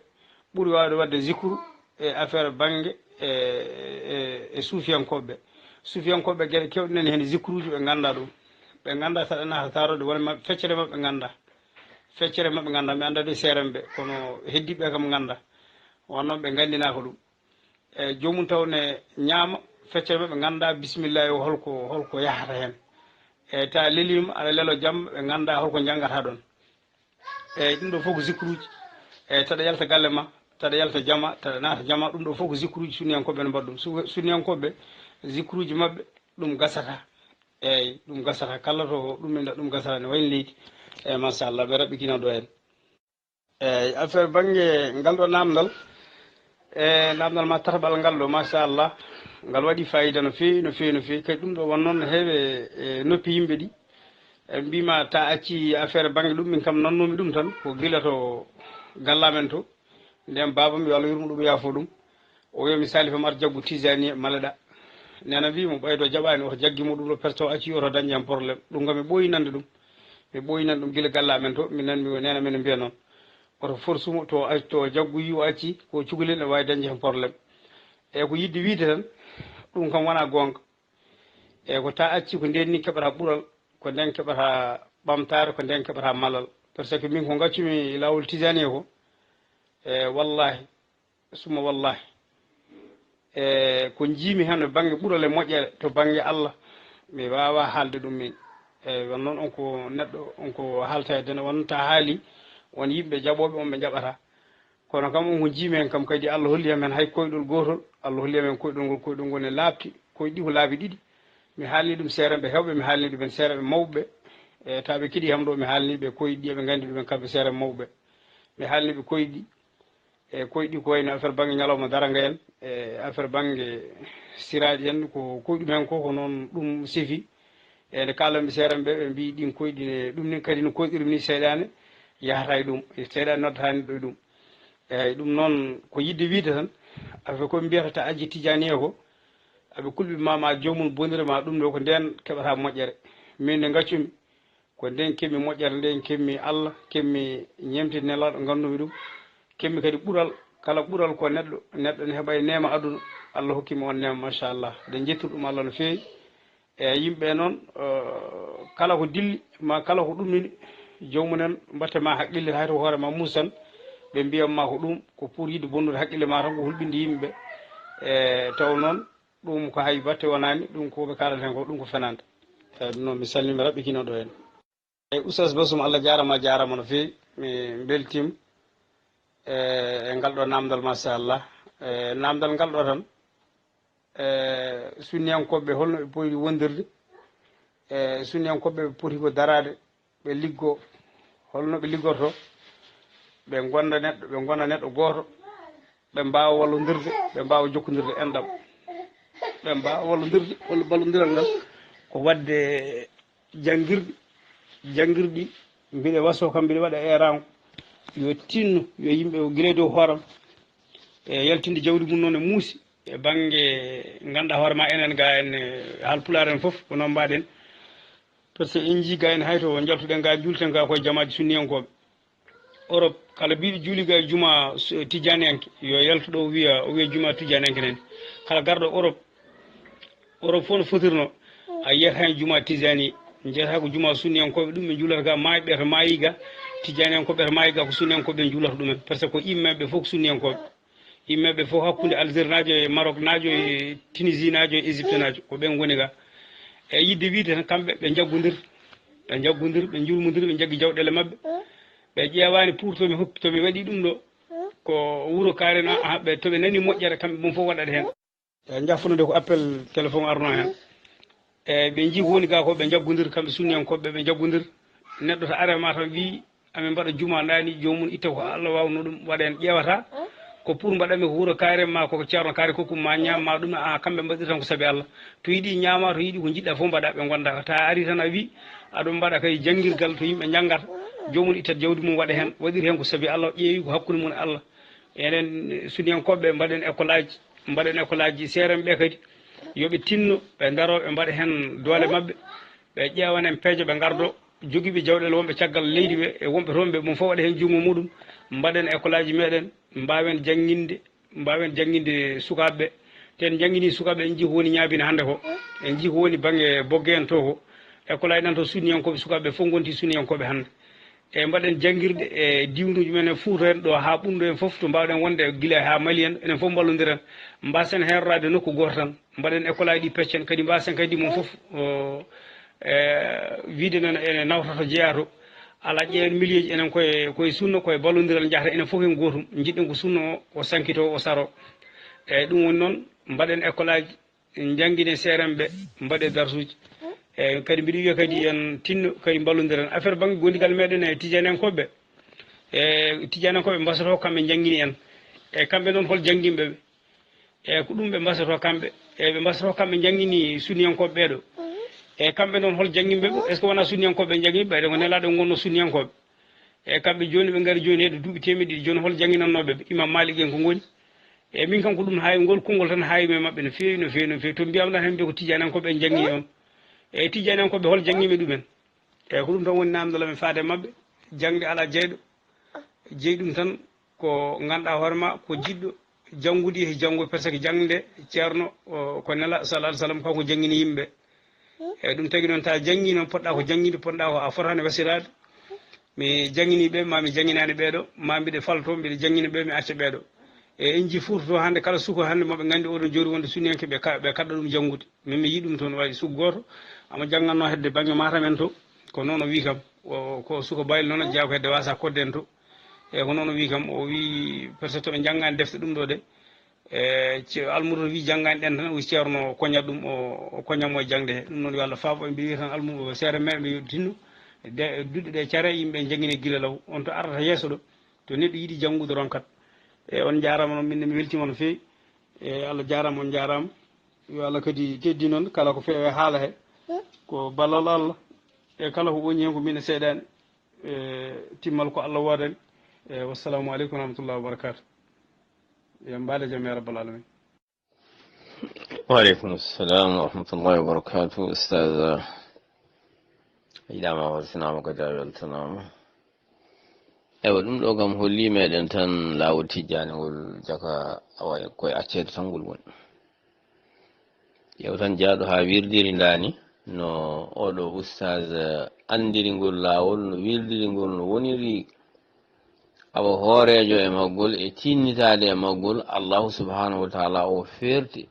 ɓuuri wawde wadde zicre e affaire banggue e suufiyankoɓeɓe sufiyankoɓe gueɗe kewɗe nani hen zicruji ɓe ganda ɗum ɓe ganda saɗa nata tarode wona mabɓe feccere mabɓe ganda feccere mabɓe ganda mi anda de seerem ɓe kono heddiɓe kam ganda wonnoon ɓe gandinaka ɗum eyyi jomum taw ne ñaama feccere mabɓe ganda bisimillahi o holko yahata hen eyyi ta lelima aɗa leelo jamma ɓe ganda holko janggata ɗon eyyi ɗum ɗo fof ko zicruji eyyi taɗa yalta galle ma taɗa yalta jama taɗa naata jama ɗum ɗo fof ko zicruji sunniyankoɓe ne mbaɗa ɗum sunniyankoɓe zicruji mabɓe ɗum gasata eyyi ɗum gasata kala to ɗumina ɗum gasata ne wayni leydi eyyi machallah ɓe raɓɓikino ɗo hen eyyi affaire banggue ngal ɗo namdal namdal ma tataɓal ngal ɗo machallah ngal waɗi fayida no fewi no fewi no fewi kadi ɗum ɗo won noon no heewe e noppi yimɓe ɗi e mbima ta acci affaire banggue ɗum min kam nannumi ɗum tan ko guila to gallamen to nden babam yo Allah yurmo ɗum yaafo ɗum o wiya mi sali fam ar jaggu tisani maleɗa nena mbimo ɓaydo jaɓani oto jagguimo ɗum ɗo perto acci oto dañi hen probléme ɗum kam mi ɓooyinande ɗum mi ɓooyinande ɗum guila gallamen to min nanmi nena men mbiya noon oto forsumo to jaggu yi o acci ko cukalel ne wawi dañde hen probléme eyyi ko yidde wiide tan ɗum kam wona gonga eyyi ko ta acci ko nden ni keɓata ɓuural ko nden keɓata ɓamtare ko nden keɓata malal par ce que min ko gaccumi lawol tisani e ko wallahi summa wallahi ko jiimi hen no banggue ɓuural e moƴƴere to banggue Allah mi wawa haalde ɗum min eyyi won noon onko neɗɗo onko haalta e dene wonta haali won yimɓe jaɓoɓe on ɓe jaɓata kono kam onko jiimi hen kam kadi Allah holli men hay koyɗol gotol Allah holli men koyɗol ngol ne laabti koye ɗi ko laabi ɗiɗi mi haalni ɗum seereɓe hewɓe mi haalni ɗumen seereɓe mawɓe e taɓe kiɗi ham ɗo mi haalniɓe koye ɗi eɓe gandi ɗumen kamɓe seereɓe mawɓe mi haalniɓe koye ɗi e koye ɗi ko wayno affaire banggue ñalawma daranga en e affaire banggue siraji en ko koye ɗum hen ko noon ɗum sifi e nde kalanɓe seereɓe ɓe mbi ɗin koyɗine ɗum ni kadi no koyɗirmi ni seyɗane yahata e ɗum seyɗane noddatani ɗo e ɗum eyyi ɗum noon ko yidde wiide tan affaire koɓe mbiyata ta aji tijani e ko aɓe kulɓe ma jomum bonirema ɗum ɗo ko nden keɓata moƴƴere min nde gaccumi ko nden keɓmi moƴƴere nden keɓmi Allah keɓmi ñemtide nelaɗo gandumi ɗum keɓmi kadi ɓuural kala ɓuural ko neɗɗo ne heeɓa e nema aduna Allah hokkimi on nema machallah eɗen jettori ɗum Allah no fewi eyyi yimɓe noon kala ko dilli ma kala ko ɗumini jomumen mbatte ma haqqille hay to hoorema muusan ɓe mbiyatma ko ɗum ko pour yidde bonnude haqqille ma tan ko hulɓinde yimɓeɓe e taw noon ɗum ko hay batte wonani ɗum koɓe kalata hen ko ɗum ko fenande eyyi ɗum noon mi salmimi raɓɓikino ɗo hen eyyi oustaz Bassoum Allah jarama no fewi mi beltima e ngal ɗo namdal machallah namdal ngal ɗo tan sunniyankoɓe holno ɓe poti wondirde sunniyankoɓe ɓe poti ko darade ɓe liggo holno ɓe liggorto ɓe gonda neɗɗo goto ɓe mbawa wallodirde ɓe mbawa jokkodirde enɗam ɓe mbawa wallodirde ballodiral ngal ko wadde jangguirɗi mbiɗe waso kam mbiɗe waɗa eranko yo tinno yo yimɓe o guila dow hooram e yaltinde jawdi mum noon e muusi e banggue ganduɗa hoorema enen ga en haalpulaar en foof ko noon mbaɗen par ce que en jii ga en hayto jaltuɗen ga julten ga koye jamaji sunniyankoɓe Europe kala mbiɗo juuli ga e juma tijaniyanke yo yaltuɗo o wiya juma tijaniyanke nene kala garɗo Europe fof no fotirno a yiyata hen juma tijani jeeyata ko juma sunniyankoɓe ɗum ɓe juulata ga mayɓe to maayi ga tijaniyankoɓe to maayi ga ko sunniyankoɓe ɓe juulata ɗumen par ce que ko immeɓe fof ko sunniyankoɓe immeɓe fof hakkude Algérie najo e Maroc najo e Tunisie najo e Égypte najo ko ɓen goni ga e yidde wiide tan kamɓe ɓe jaggodir ɓe julmodir ɓe jaggui jawɗele mabɓe ɓe ƴewani pour tomi waɗi ɗum ɗo ko wuuro karen ɓe toɓe nani moƴƴere kamɓe mum fof waɗat hen e jaffunude ko appel téléphone arno hen e ɓe jii ko woni ga ko ɓe jaggodir kamɓe sunniyankoɓe ɓe jaggodir neɗɗo to arema tan wi amin mbaɗa juma dani jomum itta ko Allah wawno ɗum waɗa hen ƴewata ko pour mbaɗami ko wuuro karen ma koko ceerno kaari kokkum ma ñamma ɗum kamɓe mbaɗir tan ko saabi Allah to yiiɗi ñama to yiiɗi ko jiɗɗa fof mbaɗa ɓe gonda ta ari tan a wi aɗum mbaɗa kay jangguirgal to yimɓe janggata jomum ittat jawdi mum waɗa hen waɗir hen ko saabi Allah ƴeewi ko hakkude mum e Allah enen sunniyankoɓe mbaɗen école aji seeren ɓe kadi yooɓe tinno ɓe daro ɓe mbaɗa hen doole mabɓe ɓe ƴewan en peejo ɓe gardo joguiɓe jawɗele wonɓe caggal leydi ɓe e wonɓe toon ɓe mum fof waɗa hen jungo muɗum mbaɗen école aji meɗen mbawen jangguinde sukaɓeɓe ten jangguini sukaɓe en jii ko woni ñaabine hannde ko en jii ko woni bange bogge en to ko école ay ɗan to suniyankoɓe sukaɓe fof gonti suniyankoɓe hannde e mbaɗen janngirde e diwnuji men e Fuuta en ɗo haa ɓunɗo en fof to mbawɗen wonde gila haa Mali en enen fof mballodiren mbasen herrade nokku goto tan mbaɗen école aji ɗi peccen kadi mbasen kadi mum fof wiide noon ene nawta to jeeya to ala ƴeewen milieu ji enen koye sunno koye ballodiral jahata enen fof en gootum jiɗɗen ko sunno o sankito o saro eyyi ɗum woni noon mbaɗen école aji janguine CRM ɓe mbaɗe darsuji eyyi kadi mbiɗa wiya kadi en tinno kadi ballodiren affaire banggue gondigal meɗen e tidianenkoɓe e tidianenkoɓe mbasoto kamɓe janguini en eyyi kamɓe noon hol janguimɓeɓe eyyi ko ɗum ɓe mbasoto kamɓe eyyi ɓe mbasoto kamɓe janguini suniyankoɓe ɓeɗo eyyi kamɓe noon hol janguimɓeɓe est ce que wona suniyankoɓe janguiɓe ɓayde ko nelaɗo gonno suniyankoɓe eyyi kamɓe joni ɓe gaari joni heɗo duuɓi temedde joni hol janguinannoɓeɓe imam Malik en ko goni eyyi min kam ko ɗum hawi ngol konngol tan hawimi e mabɓe no fewi no fewi no fewi to mbiyam ɗan hen mbiya ko tidianenkoɓe en janggui on eyyi tidianenkoɓe hol janguiɓe ɗumen eyyi ko ɗum tan woni namdal men faade mabɓe jangde ala jeyɗo jeeyi ɗum tan ko ganduɗa hoorema ko jiɗɗo janggude e janggo par ce que jangde ceerno ko nela sallah alih sallam kanko janguini yimɓe eyyi ɗum tagui noon ta janggui noon poɗɗa ko janguide poɗɗa ko a fotani wasirade mi janguiniɓe mami janguinani ɓeɗo ma mbiɗe falto mbiɗe janguina ɓe mi acca ɓeɗo e en jii Fuuta to hannde kala suka hannde moɓe gandi oɗon joni wonde suniyanke ɓe kaɗɗa ɗum janggude min mi yii ɗum toon waɗi suka goto ama jangganno hedde banggue Matam en to ko noon o wi kam ko suka bayil noon jeeya ko hedde wasa kodde en to eyyi ko noon o wi kam o wi peut être toɓe janggani defte ɗum ɗo de e almudo wi janggani ɗen tan o wi ceerno koñat ɗum o koñatmo e jangde he ɗum noon yo Allah faabo mbi wi tan almudo seere meɗe mbi tinno duɗɗe ɗe care yimɓe janggine guila law on to ardata yeeso ɗo to neɗɗo yiiɗi janggude ronkat e on jarama noon minne mi weltima no fewi e Allah jarama on jarama yo Allah kadi teddi noon kala ko feewe haala he ko ballal Allah e kala ko woni hen ko min seeɗani e timmal ko Allah wodani e wassalamu aleykum wa rahmatullahi wa barakatuh yo mbaɗe jaam ya rabbal alamin وعليكم السلام ورحمة الله وبركاته أستاذ إلى وسنام كتاب التنام ewa ɗum ɗo kam holli meɗen tan lawol tijjanigol jaka awa koye accede tan ngol woni ƴew tan jaaɗo ha wirdiri ndani no oɗo oustage andiri ngol lawol no wirdiri ngol no woniri awa hoorejo e maggol e tinnitade e maggol allahu subhanahu wa taala o ferti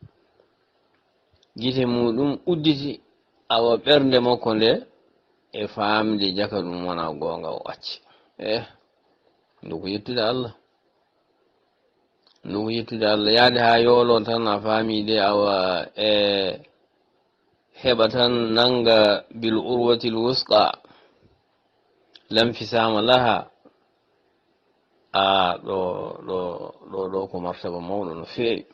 guite muɗum udditi awa ɓernde makko nde e famde jaka ɗum wona gonga o acci ndu ko yettude Allah ndu ko yettude Allah yaade ha yoolo tan a faamide awa e heɓa tan nanga bil urwatil wusqa lam fisama laha a ɗo ko martaba mawɗo no feewi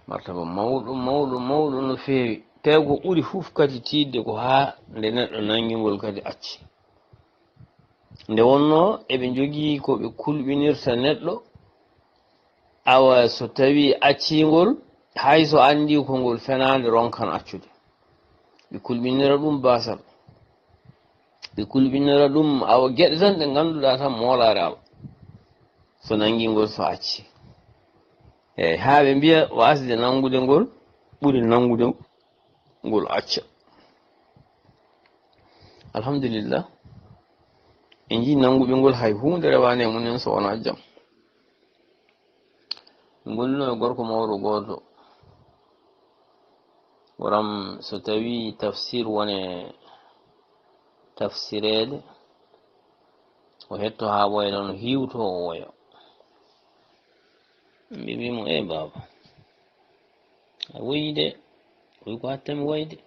martaba mawɗo no feewi tawi ko ɓuri fof kadi tidde ko ha nde neɗɗo nangingol kadi acci nde wonno eɓe jogii ko ɓe kulɓinirta neɗɗo awa so tawi accingol hayso andi ko ngol fenande ronkan accude ɓe kulɓinira ɗum basal ɓe kulɓinira ɗum awa gueɗe tan ɗe ganduɗa tan molare Allah so nangingol so acci eyyi ha ɓe mbiya wasde nangude ngol ɓuri nangude ngol acca alhamdulillah en jii nanguɓe ngol hay hunde rewani e munen so wona jaam gonno e gorko mawɗo goto waram so tawi tafsir wone tafsirede o hetto ha wayno no hiwto o woya mbimimo e baba a woyi de oyi ko hattami wayde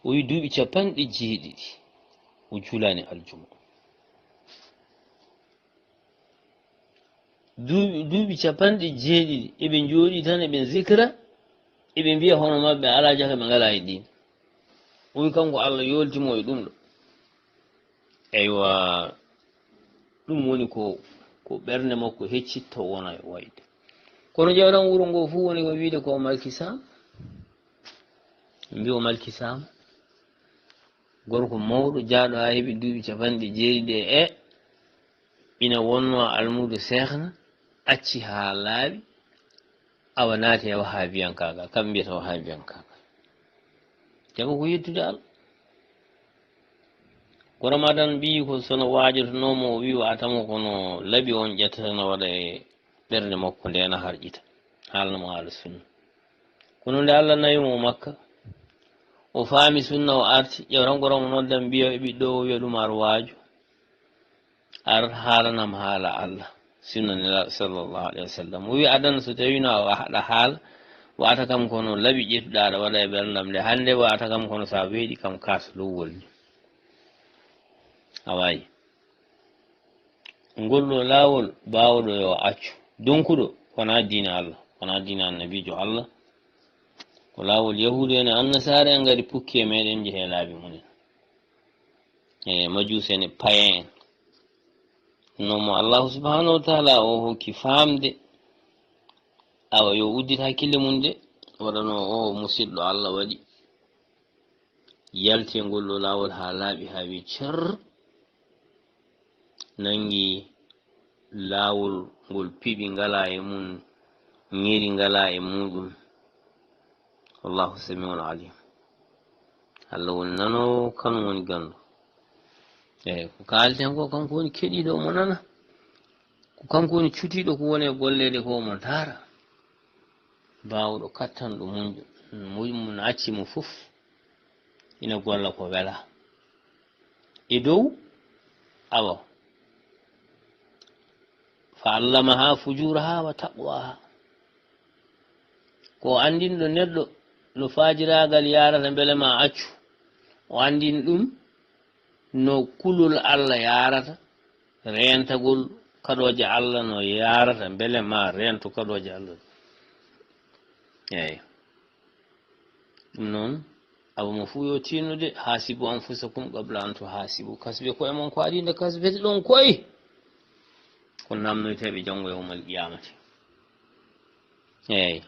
oyi duuɓi 50 o julani aljuma duuɓi 90 eɓe jooɗi tan eɓe zikra eɓe mbiya hono mabɓe ala jaka ɓe ngala e din oyi kanko Allah yoltimo e ɗum ɗo eywa ɗum woni ko ɓernde makko heccitta wona e wayde kono ƴewɗan wuro ngo fuu woni ko wiide ko malkisama mbi o malkisama gorko mawɗo jaaɗo ha heeɓi duuɓi 90 e ina wonno almudo sehna acci ha laaɓi awa naati e wahabiyankaga kam mbiyata wahabiyankaga jago ko yettude Allah ko ramadan mbi ko sono wajotonomo o wi watamo kono laaɓi on ƴettata no waɗa e ɓerde makko ndena harƴita haalnamo haala sunna kono nde Allah nayimo makka o faami sunna o arti ƴewrangoramo noddan mbiya e ɓiɗɗo o wiya ɗum ar waaju ar haalanam haala Allah sunna nelaɗo sallllahu alayhi wa sallam o wi adana so tawino a haɗa haala wata kam kono laaɓi ƴettuɗa aɗa waɗa e ɓerdam nde hannde wata kam kono sa weeɗi kam kaasa lowwol ni a wayi ngolɗo laawol bawɗo yo accu donkuɗo wona diina Allah wona diina annabijo Allah ko laawol yahudu ene annasara en ngari pukki e meɗen jeehe laabi munen e majusi ene payen en nomo allahu subhanahu wa taala o hokki famde awa yo uddit hakkille mum de waɗano o musidɗo Allah waɗi yalti e ngolɗo laawol ha laaɓi ha wi cer nangi laawol ngol piɓi ngala e mum ñiri ngala e muɗum wallahu samiun alim Allah woni nanowo kanu woni gandu eyi ko kalten ko kanko woni keɗiɗo mo nana ko kanko woni cutiɗo ko woni e gollede ko mo daara bawɗo kattanɗo munjo mo accimo fof ina golla ko wela e dow awa fa allamaha fujuraha wa taqwaha ko andinɗo neɗɗo no fajiragal yarata beele ma accu o andin ɗum no kulol Allah yarata rentagol kaɗoje Allah no yarata beele ma rento kaɗoje Allah eyi ɗum noon awa mo fu yo tinnude hasibu anfusakum qabla an tuhasibu kasbe koye mon ko adinde kasbete ɗon koye ko namnoyteɓe janngo yawmal qiyamati eyi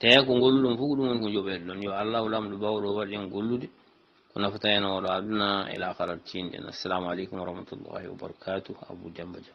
te ko golluɗon fof ɗum woni ko joɓede ɗon yo allahu lamɗo bawɗo waɗi en gollude ko nafata en oɗo aduna ila karat tinde assalamu aleykum wa rahmatullahi wa barakatuh Abou Demba Dia